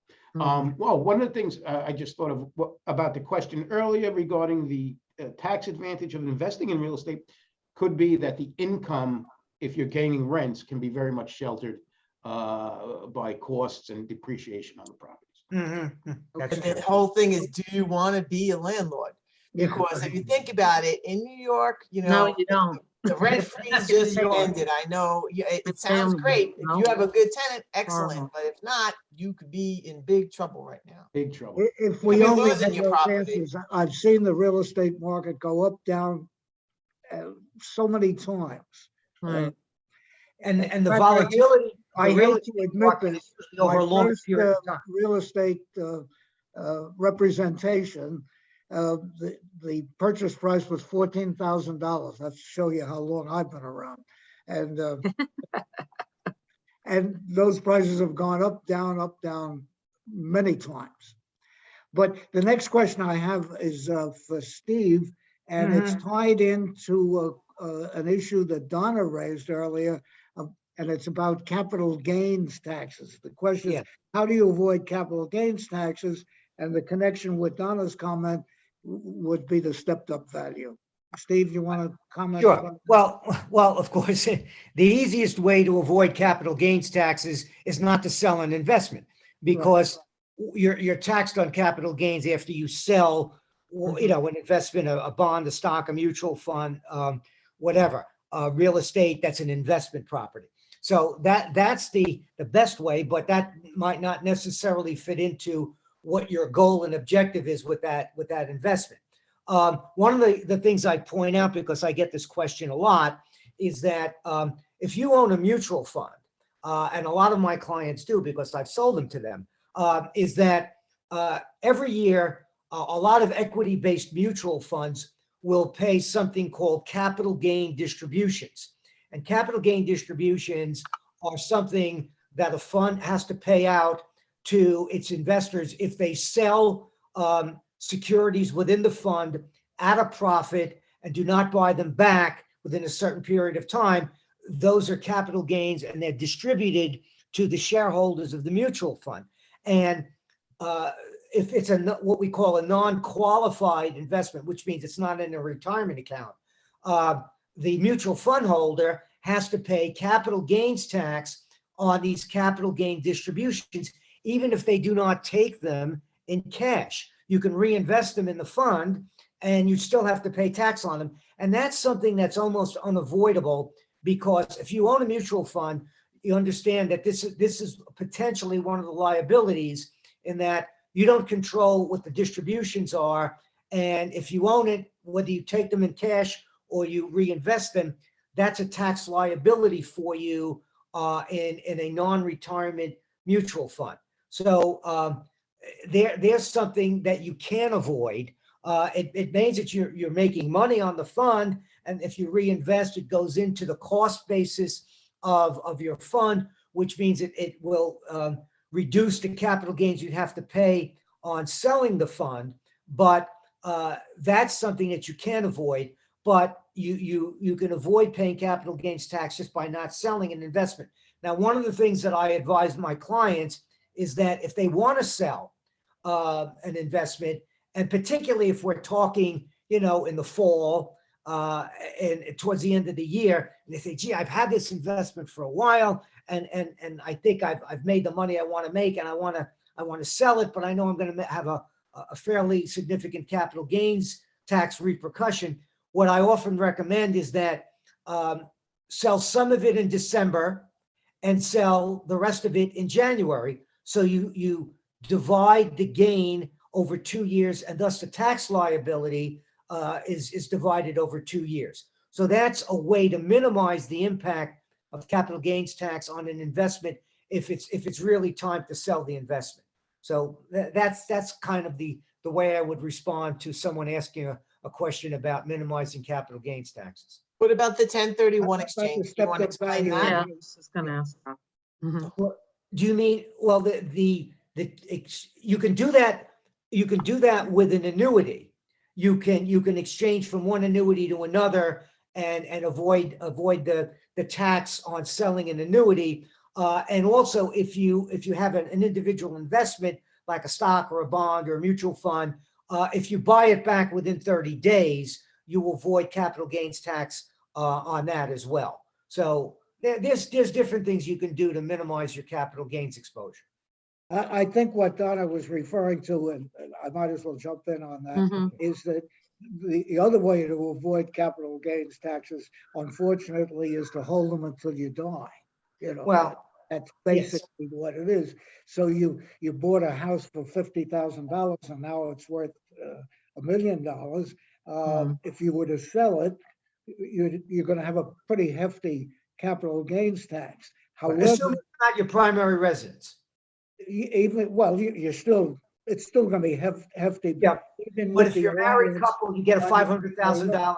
Well, one of the things I just thought of about the question earlier regarding the tax advantage of investing in real estate could be that the income, if you're gaining rents, can be very much sheltered by costs and depreciation on the properties. That's And true. the whole thing is, do you want to be a landlord? Because if you think about it, in New York, No, you don't. the rent freeze just ended. I know it sounds family, great. If you no. have a good tenant, excellent. Horrible. But if not, you could be in big trouble right now. Big trouble. If You we could be only losing had your those property. answers, I've seen the real estate market go up, down so many times. Right. And the But volatility. I the real hate to estate admit market this, is usually over a my longer first period of time. real estate representation, the purchase price was $14,000. That's to show you how long I've been around. And and those prices have gone up, down many times. But the next question I have is for Steve, and it's tied into an issue that Donna raised earlier, and it's about capital gains taxes. The question Yeah. is, how do you avoid capital gains taxes? And the connection with Donna's comment would be the stepped up value. Steve, you want to comment? Sure. Well, of course, the easiest way to avoid capital gains taxes is not to sell an investment, because you're taxed on capital gains after you sell, an investment, a bond, a stock, a mutual fund, whatever, real estate. That's an investment property. So that's the best way, but that might not necessarily fit into what your goal and objective is with that investment. One of the things I point out, because I get this question a lot, is that if you own a mutual fund, and a lot of my clients do because I've sold them to them, is that every year a lot of equity-based mutual funds will pay something called capital gain distributions. And capital gain distributions are something that a fund has to pay out to its investors if they sell securities within the fund at a profit and do not buy them back within a certain period of time. Those are capital gains, and they're distributed to the shareholders of the mutual fund. And if it's what we call a non-qualified investment, which means it's not in a retirement account, the mutual fund holder has to pay capital gains tax on these capital gain distributions, even if they do not take them in cash. You can reinvest them in the fund and you still have to pay tax on them. And that's something that's almost unavoidable, because if you own a mutual fund, you understand that this is potentially one of the liabilities, in that you don't control what the distributions are. And if you own it, whether you take them in cash or you reinvest them, that's a tax liability for you in a non-retirement mutual fund. So there's something that you can avoid. It means that you're making money on the fund, and if you reinvest, it goes into the cost basis of your fund, which means it will reduce the capital gains you'd have to pay on selling the fund. But that's something that you can avoid. But you can avoid paying capital gains tax just by not selling an investment. Now, one of the things that I advise my clients is that if they want to sell, an investment, and particularly if we're talking, you know, in the fall and towards the end of the year, and they say, gee, I've had this investment for a while, and I think I've made the money I want to make, and I want to sell it, but I know I'm going to have a fairly significant capital gains tax repercussion. What I often recommend is that sell some of it in December and sell the rest of it in January. So you divide the gain over 2 years, and thus the tax liability is divided over 2 years. So that's a way to minimize the impact of capital gains tax on an investment if it's really time to sell the investment. So that's kind of the way I would respond to someone asking a question about minimizing capital gains taxes. What about the 1031 About the exchange? Do you want to stepped up explain value. Yeah, that? I was just gonna ask that. Mhm. Do you mean, well, you can do that. You can do that with an annuity. You can exchange from one annuity to another and avoid the tax on selling an annuity. And also, if you have an individual investment like a stock or a bond or a mutual fund, if you buy it back within 30 days, you will avoid capital gains tax on that as well. So there's different things you can do to minimize your capital gains exposure. I think what Donna was referring to, and I might as well jump in on that, Mhm. is that the other way to avoid capital gains taxes, unfortunately, is to hold them until you die. You know, Well, that's yes. basically what it is. So you bought a house for $50,000 and now it's worth $1 million. If you were to sell it, you're going to have a pretty hefty capital gains tax. However, Assuming it's not your primary residence. you're still, it's still going to be hefty. Yeah, even But with if the you're a married allowance. couple, you get a $500,000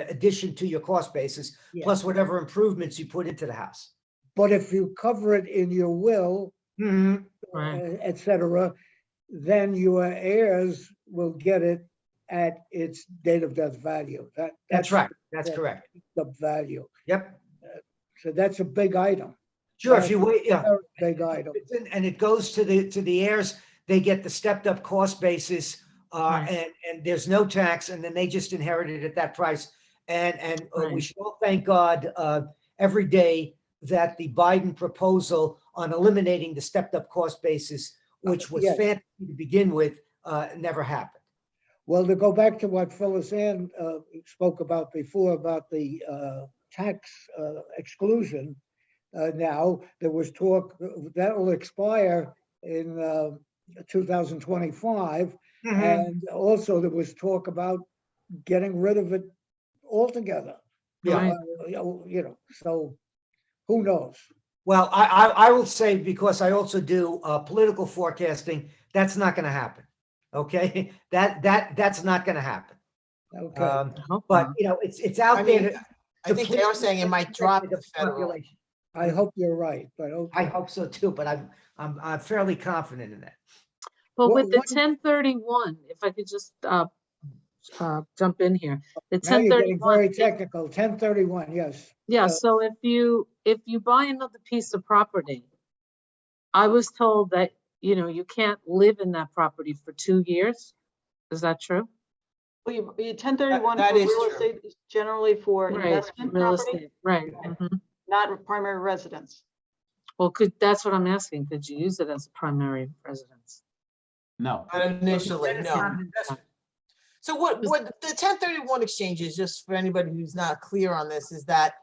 addition to your cost basis, Yeah. plus whatever improvements you put into the house. But if you cover it in your will, Mhm. Right. et cetera, then your heirs will get it at its date of death value. That's right. That's the- correct. The value. Yep. So that's a big item. Sure. If you wait, yeah. Very big item. And it goes to the heirs, they get the stepped up cost basis, Right. and there's no tax, and then they just inherit it at that price. And we Right. should all thank God every day that the Biden proposal on eliminating the stepped up cost basis, which was Yes. fantasy to begin with, never happened. Well, to go back to what Phyllis Ann spoke about before about the tax exclusion, now there was talk that will expire in 2025. And also there was talk about getting rid of it altogether. Yeah. So who knows? Well, I will say, because I also do political forecasting, that's not going to happen. Okay, that's not going to happen. Okay. I hope But not. it's out I there. mean, I think they are saying it might drop the federal. population. I hope you're right, but I okay. hope so too, but I'm fairly confident in that. But What- with the what- 1031, if I could just jump in here, the Now you're getting 1031. very technical. 1031, yes. Yeah, so if you buy another piece of property, I was told that, you can't live in that property for 2 years. Is that true? Well, you 1031 That for is real true. estate is generally for Right, investment real property, estate, right. Mhm. not primary residence. Well, that's what I'm asking. Could you use it as a primary residence? No. Not initially, It's no. not an investment. So what the 1031 exchange is, just for anybody who's not clear on this, is that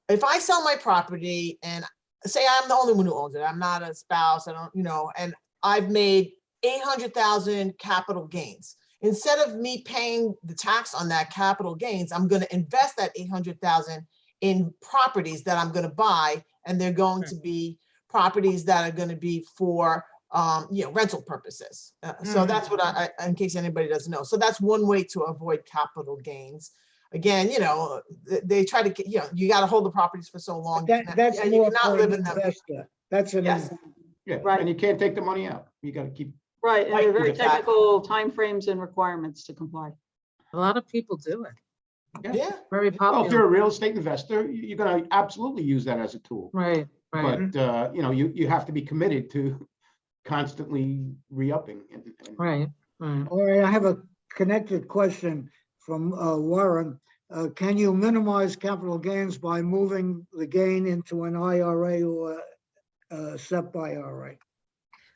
if I sell my property and say I'm the only one who owns it, I'm not a spouse, I don't, and I've made 800,000 capital gains. Instead of me paying the tax on that capital gains, I'm going to invest that 800,000 in properties that I'm going to buy, and they're going to be properties that are going to be for rental purposes. So that's what I, in case anybody doesn't know. So that's one way to avoid capital gains. Again, they try to get, you got to hold the properties for so long. That's and you more cannot for live an in them. investor. That's an Yes. Yeah, Right. and you can't take the money out. You got to keep. Right, and Right, there are very exactly. technical timeframes and requirements to comply. A lot of people do it. Yeah. Very Well, if you're popular. a real estate investor, you're going to absolutely use that as a tool. Right, right. But you have to be committed to constantly re-upping. Right, right. All right, I have a connected question from Warren. Can you minimize capital gains by moving the gain into an IRA or SEP IRA?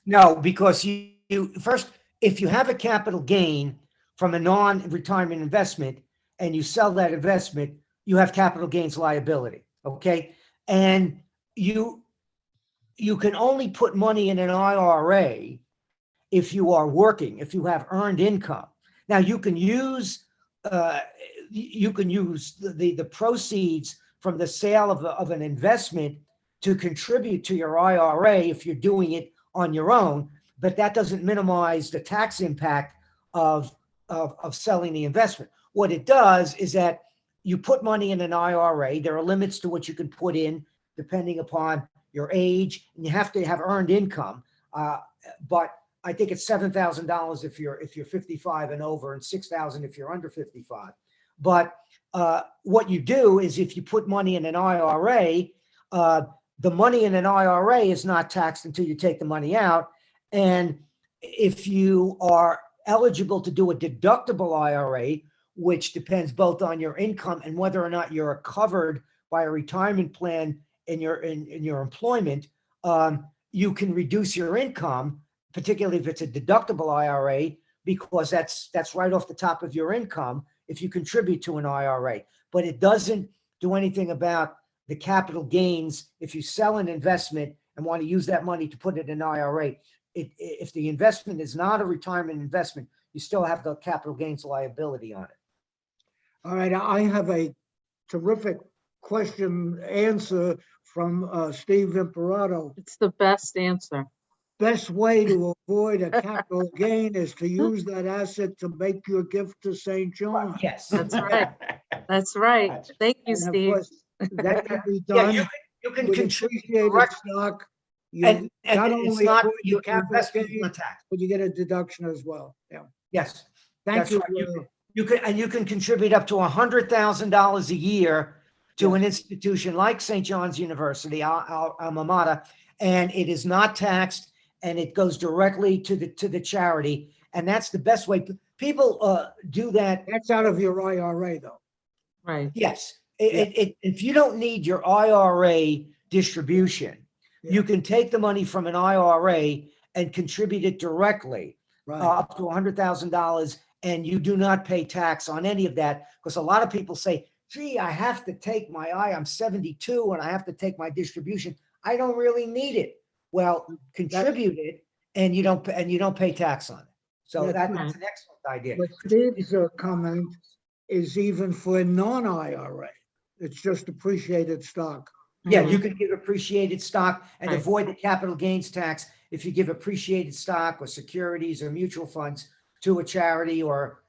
No, because you first, if you have a capital gain from a non-retirement investment and you sell that investment, you have capital gains liability, okay? And you can only put money in an IRA if you are working, if you have earned income. Now you can use the proceeds from the sale of an investment to contribute to your IRA if you're doing it on your own, but that doesn't minimize the tax impact of selling the investment. What it does is that you put money in an IRA. There are limits to what you can put in depending upon your age, and you have to have earned income. But I think it's $7,000 if you're 55 and over, and $6,000 if you're under 55. But what you do is if you put money in an IRA, the money in an IRA is not taxed until you take the money out. And if you are eligible to do a deductible IRA, which depends both on your income and whether or not you're covered by a retirement plan in your employment, you can reduce your income, particularly if it's a deductible IRA, because that's right off the top of your income if you contribute to an IRA. But it doesn't do anything about the capital gains if you sell an investment and want to use that money to put it in an IRA. If the investment is not a retirement investment, you still have the capital gains liability on it. All right, I have a terrific question answer from Steve Imperato. It's the best answer. Best way to avoid a capital gain is to use that asset to make your gift to St. John. Yes. That's right. That's right. That's- Thank you, And of Steve. course, that can be Yeah, done you can with contribute appreciated directly, stock. You and not it's only not, avoid the your capital investment is gain, not taxed. but you get a deduction as well. Yeah. Yes. Thank That's you. right. You can contribute up to $100,000 a year to an institution like St. John's University, our alma mater, and it is not taxed, and it goes directly to the charity, and that's the best way. People do that. That's out of your IRA though. Right. Yes. If you don't need your IRA distribution, you can take the money from an IRA and contribute it directly Right. up to $100,000, and you do not pay tax on any of that, because a lot of people say, gee, I have to take I'm 72 and I have to take my distribution. I don't really need it. Well, contribute it, and you don't pay tax on it. So That's that's an excellent idea. But Steve's comment is even for a non-IRA. It's just appreciated stock. Yeah, Mhm. you can give appreciated stock and Right. avoid the capital gains tax if you give appreciated stock or securities or mutual funds to a charity or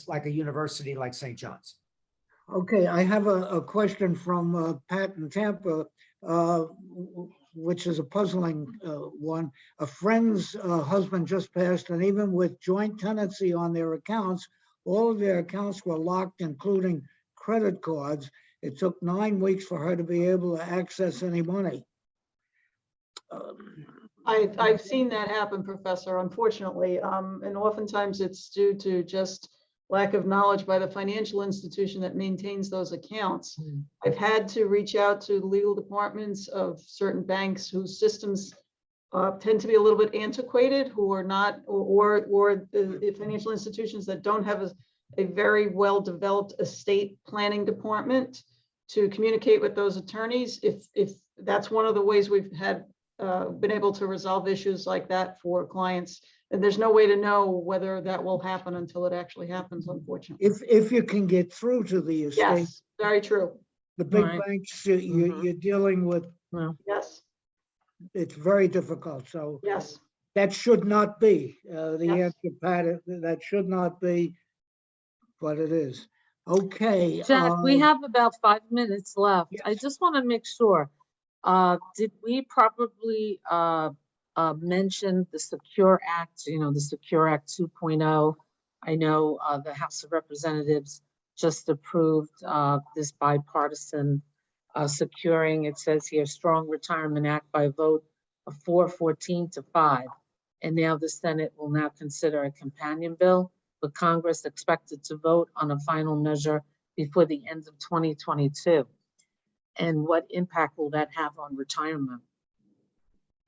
like a university like St. John's. Okay, I have a question from Pat in Tampa, which is a puzzling one. A friend's husband just passed, and even with joint tenancy on their accounts, all of their accounts were locked, including credit cards. It took 9 weeks for her to be able to access any money. I've seen that happen, Professor, unfortunately. And oftentimes it's due to just lack of knowledge by the financial institution that maintains those accounts. I've had to reach out to the legal departments of certain banks whose systems tend to be a little bit antiquated, who are not, or the financial institutions that don't have a very well-developed estate planning department to communicate with those attorneys. If that's one of the ways we've had been able to resolve issues like that for clients. And there's no way to know whether that will happen until it actually happens, unfortunately. If you can get through to the estate, Yes, very true. the big Right. banks, Mhm. you're dealing with, Yes, it's very difficult. So yes. that should not be the Yes. answer, Pat. That should not be, but it is. Okay. Jack, we have about 5 minutes left. I Yes. just want to make sure. Did we probably mention the Secure Act, the Secure Act 2.0? I know the House of Representatives just approved this bipartisan securing, it says here, strong retirement act by vote of 414 to 5. And now the Senate will now consider a companion bill, with Congress expected to vote on a final measure before the end of 2022. And what impact will that have on retirement?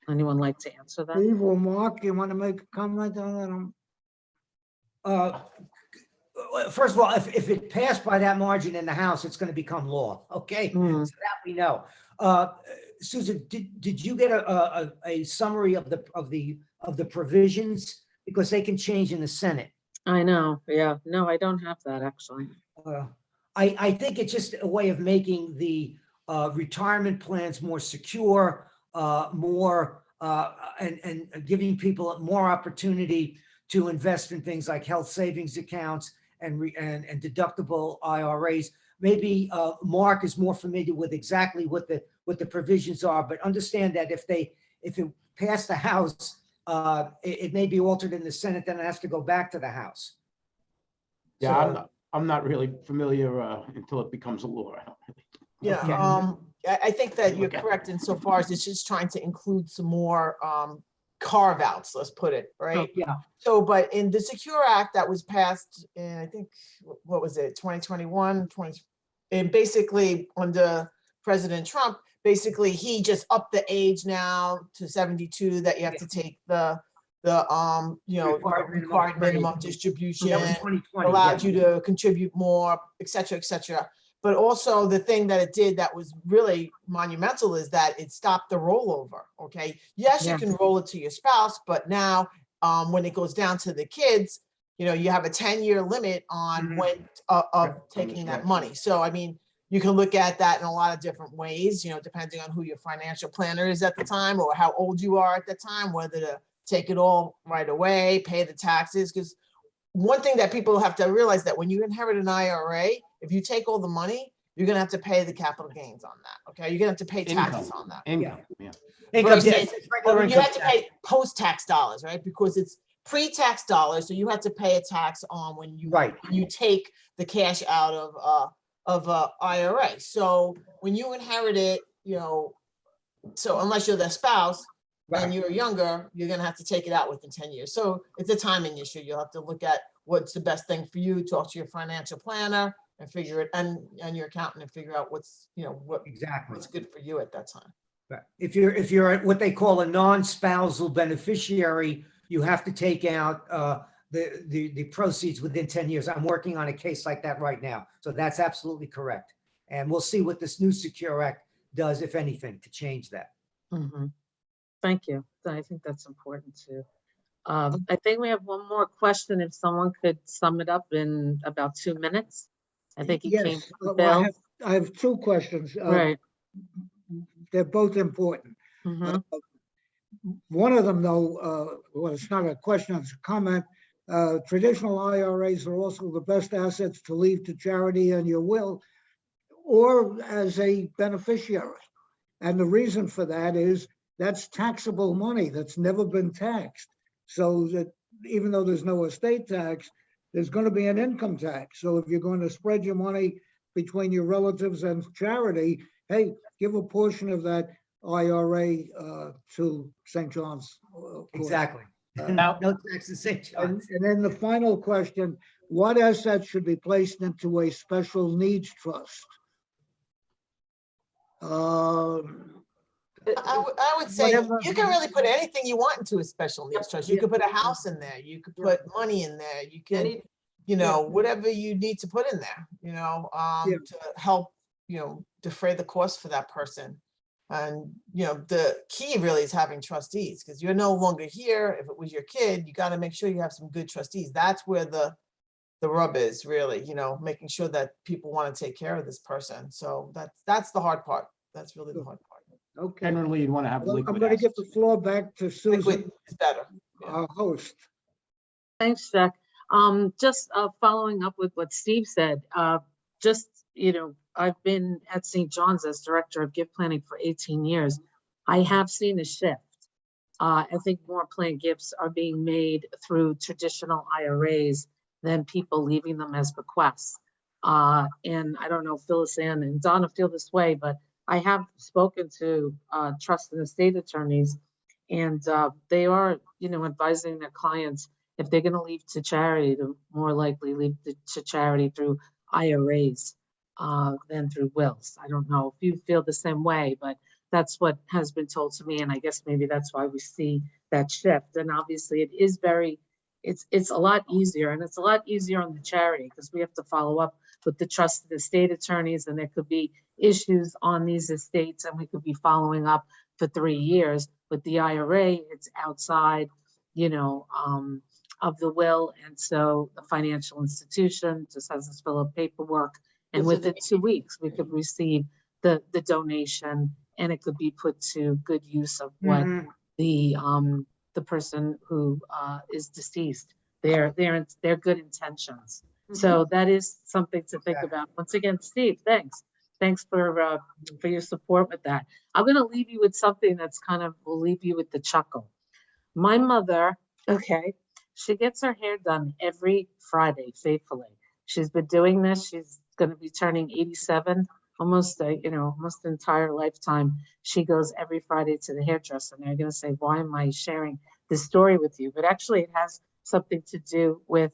Anyone like to answer that? Steve or Mark, you want to make a comment on that? First of all, if it passed by that margin in the House, it's going to become law. Okay, Mhm. so that we know. Susan, did you get a summary of the provisions, because they can change in the Senate? I know, yeah. No, I don't have that actually. I think it's just a way of making the retirement plans more secure, and giving people more opportunity to invest in things like health savings accounts and deductible IRAs. Maybe Mark is more familiar with exactly what the provisions are, but understand that if it passed the House, it may be altered in the Senate, then it has to go back to the House. Yeah, So- I'm not really familiar until it becomes a law. Yeah, Okay. I think that you're Okay. correct insofar as it's just trying to include some more carve outs, let's put it, right? Yeah. So, but in the Secure Act that was passed in, I think, what was it, 2021, and basically under President Trump, basically he just upped the age now to 72 that you have to take the required minimum distribution. That was 2020. Allowed yeah. you to contribute more, et cetera, et cetera. But also the thing that it did that was really monumental is that it stopped the rollover, okay? Yes, you Yeah. can roll it to your spouse, but now when it goes down to the kids, you have a 10-year limit on Mhm. when of taking that money. So, I mean, you can look at that in a lot of different ways, depending on who your financial planner is at the time or how old you are at the time, whether to take it all right away, pay the taxes. Because one thing that people have to realize that when you inherit an IRA, if you take all the money, you're gonna have to pay the capital gains on that. Okay, you're gonna have to pay taxes Income. on that. Income, yeah. Income Versus- tax, it's regular Or you income have to tax. pay post-tax dollars, right? Because it's pre-tax dollars, so you have to pay a tax on when you take the cash out of IRA. So when you inherit it, so unless you're the spouse and Right. you're younger, you're gonna have to take it out within 10 years. So it's a timing issue. You'll have to look at what's the best thing for you, talk to your financial planner and figure it, and your accountant, and figure out what's Exactly. good for you at that time. Right. If you're what they call a non-spousal beneficiary, you have to take out the proceeds within 10 years. I'm working on a case like that right now. So that's absolutely correct. And we'll see what this new Secure Act does, if anything, to change that. Mhm. Thank you. I think that's important too. I think we have one more question. If someone could sum it up in about 2 minutes. I think it came Yes, from well, Bill. I have two questions. Right. They're both important. Mhm. One of them, though, well, it's not a question, it's a comment. Traditional IRAs are also the best assets to leave to charity in your will or as a beneficiary. And the reason for that is that's taxable money that's never been taxed. So that even though there's no estate tax, there's going to be an income tax. So if you're going to spread your money between your relatives and charity, hey, give a portion of that IRA to St. John's. of course. Exactly. Now- No tax in St. John's. And then the final question, what assets should be placed into a special needs trust? I would say Whatever. you can really put anything you want into a special needs trust. You could put a house in there. You could put money in there. You can, Any- whatever you need to put in there, to help, defray the cost for that person. And, the key really is having trustees, because you're no longer here. If it was your kid, you got to make sure you have some good trustees. That's where the rub is really, making sure that people want to take care of this person. So that's the hard part. That's really the hard part. Okay, Generally, you'd want to have well, I'm liquid going to give the assets. floor back to Susan, Liquid is better. our host. Thanks, Jack. Just following up with what Steve said, I've been at St. John's as Director of Gift Planning for 18 years. I have seen a shift. I think more planned gifts are being made through traditional IRAs than people leaving them as bequests. And I don't know if Phyllis Ann and Donna feel this way, but I have spoken to trust and estate attorneys, And they are, advising their clients, if they're going to leave to charity, to more likely leave to charity through IRAs than through wills. I don't know if you feel the same way, but that's what has been told to me. And I guess maybe that's why we see that shift. And obviously it is it's a lot easier, and it's a lot easier on the charity because we have to follow up with the trusted estate attorneys, and there could be issues on these estates, and we could be following up for 3 years. With the IRA, it's outside, of the will, and so the financial institution just has us fill out paperwork, and within 2 weeks we could receive the donation, and it could be put to good use of what the person who is deceased, their good intentions. So that is something to think about. Once again, Steve, thanks for your support with that. I'm going to leave you with something that's will leave you with the chuckle. My mother, she gets her hair done every Friday faithfully. She's been doing this. She's going to be turning 87, almost the entire lifetime. She goes every Friday to the hairdresser. And you're going to say, why am I sharing this story with you? But actually it has something to do with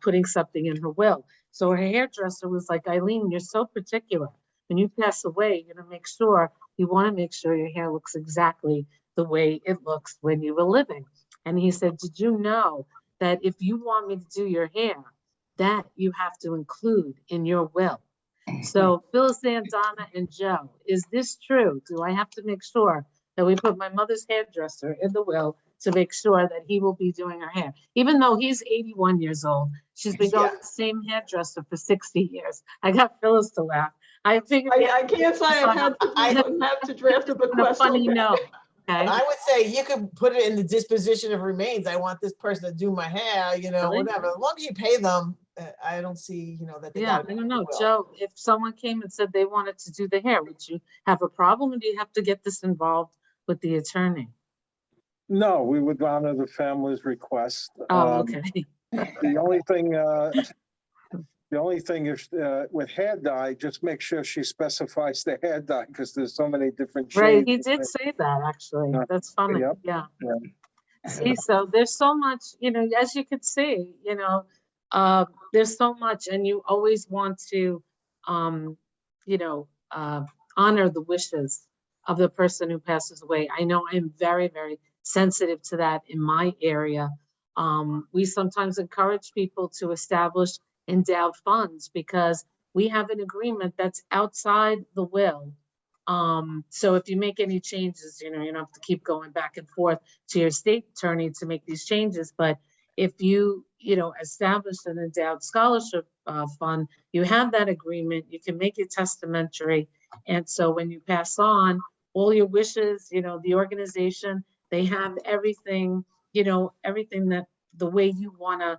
putting something in her will. So her hairdresser was like, Eileen, you're so particular. When you pass away, you're going to want to make sure your hair looks exactly the way it looks when you were living. And he said, did you know that if you want me to do your hair, that you have to include in your will? So Phyllis, Ann, Donna, and Joe, is this true? Do I have to make sure that we put my mother's hairdresser in the will to make sure that he will be doing her hair? Even though he's 81 years old, she's been going to the same hairdresser for 60 years. I got Phyllis to laugh. I figured I can't say I have to draft a bequest. a funny note. Okay. I would say you could put it in the disposition of remains. I want this person to do my hair, Really? whatever. As long as you pay them, I don't see, that they I don't know. Joe, if someone came and said they wanted to do the hair, would you have a problem, or do you have to get this involved with the attorney? No, we would honor the family's request. Oh, okay. The only thing is with hair dye, just make sure she specifies the hair dye because there's so many different shades. Right, he did say that actually. That's funny. Yep. Yeah. See, so there's so much, as you could see, there's so much, and you always want to, honor the wishes of the person who passes away. I know I'm very, very sensitive to that in my area. We sometimes encourage people to establish endowed funds because we have an agreement that's outside the will. So if you make any changes, you don't have to keep going back and forth to your state attorney to make these changes. But if you, establish an endowed scholarship fund, you have that agreement, you can make it testamentary. And so when you pass on, all your wishes, the organization, they have everything, everything that the way you want to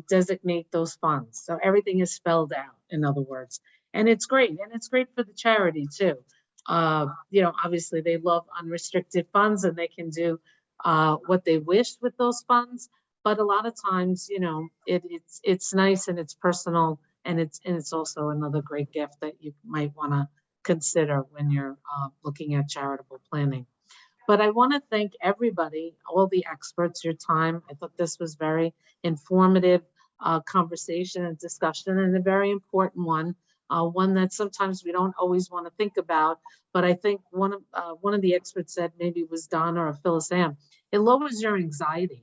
designate those funds. So everything is spelled out, in other words. And it's great. And it's great for the charity too. Obviously they love unrestricted funds and they can do what they wish with those funds. But a lot of times, it's nice and it's personal, and it's also another great gift that you might want to consider when you're looking at charitable planning. But I want to thank everybody, all the experts, your time. I thought this was very informative conversation and discussion, and a very important one that sometimes we don't always want to think about. But I think one of the experts said, maybe it was Donna or Phyllis Ann, it lowers your anxiety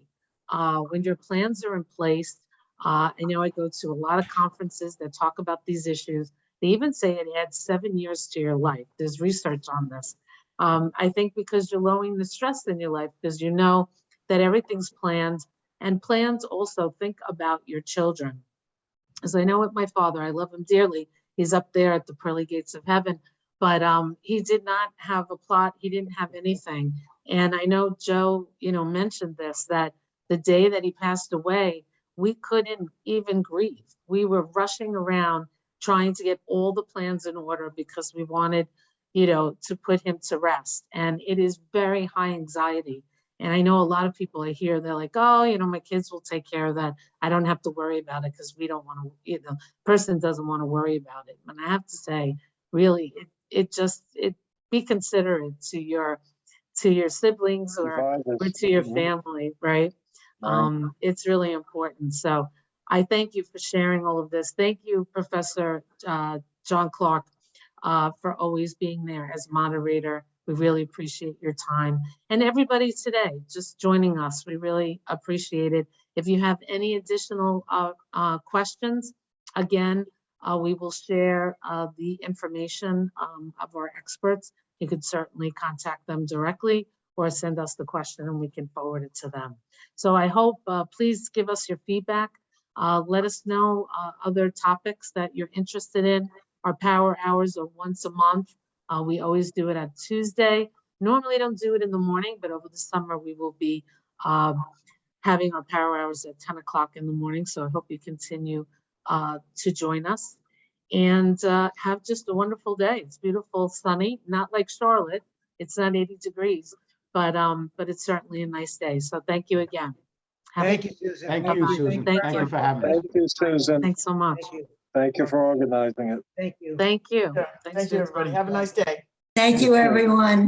when your plans are in place. I know I go to a lot of conferences that talk about these issues. They even say it adds 7 years to your life. There's research on this. I think because you're lowering the stress in your life, because you know that everything's planned, and plans also think about your children. As I know with my father, I love him dearly. He's up there at the pearly gates of heaven, but he did not have a plot. He didn't have anything. And I know Joe, mentioned this, that the day that he passed away, we couldn't even grieve. We were rushing around trying to get all the plans in order because we wanted, to put him to rest. And it is very high anxiety. And I know a lot of people I hear, they're like, oh, my kids will take care of that. I don't have to worry about it because we don't want to, person doesn't want to worry about it. And I have to say, really, it be considerate to your to your siblings or Survivors. to your Mhm. family, right? Right. It's really important. So I thank you for sharing all of this. Thank you, Professor John Clarke, for always being there as moderator. We really appreciate your time. And everybody today, just joining us, we really appreciate it. If you have any additional questions, again, we will share the information of our experts. You could certainly contact them directly or send us the question and we can forward it to them. So I hope, please give us your feedback. Let us know other topics that you're interested in. Our power hours are once a month. We always do it on Tuesday. Normally don't do it in the morning, but over the summer we will be having our power hours at 10 o'clock in the morning. So I hope you continue to join us and have just a wonderful day. It's beautiful, sunny, not like Charlotte. It's not 80 degrees, but it's certainly a nice day. So thank you again. Thank you, Susan. Thank Bye-bye. you, Susan. Thank Thank you. you for having us. Thank you, Susan. Thanks so much. Thank you. Thank you for organizing it. Thank you. Thank you. Yeah, Thanks thank for you, your everybody. time. Have a nice day. Thank you, everyone.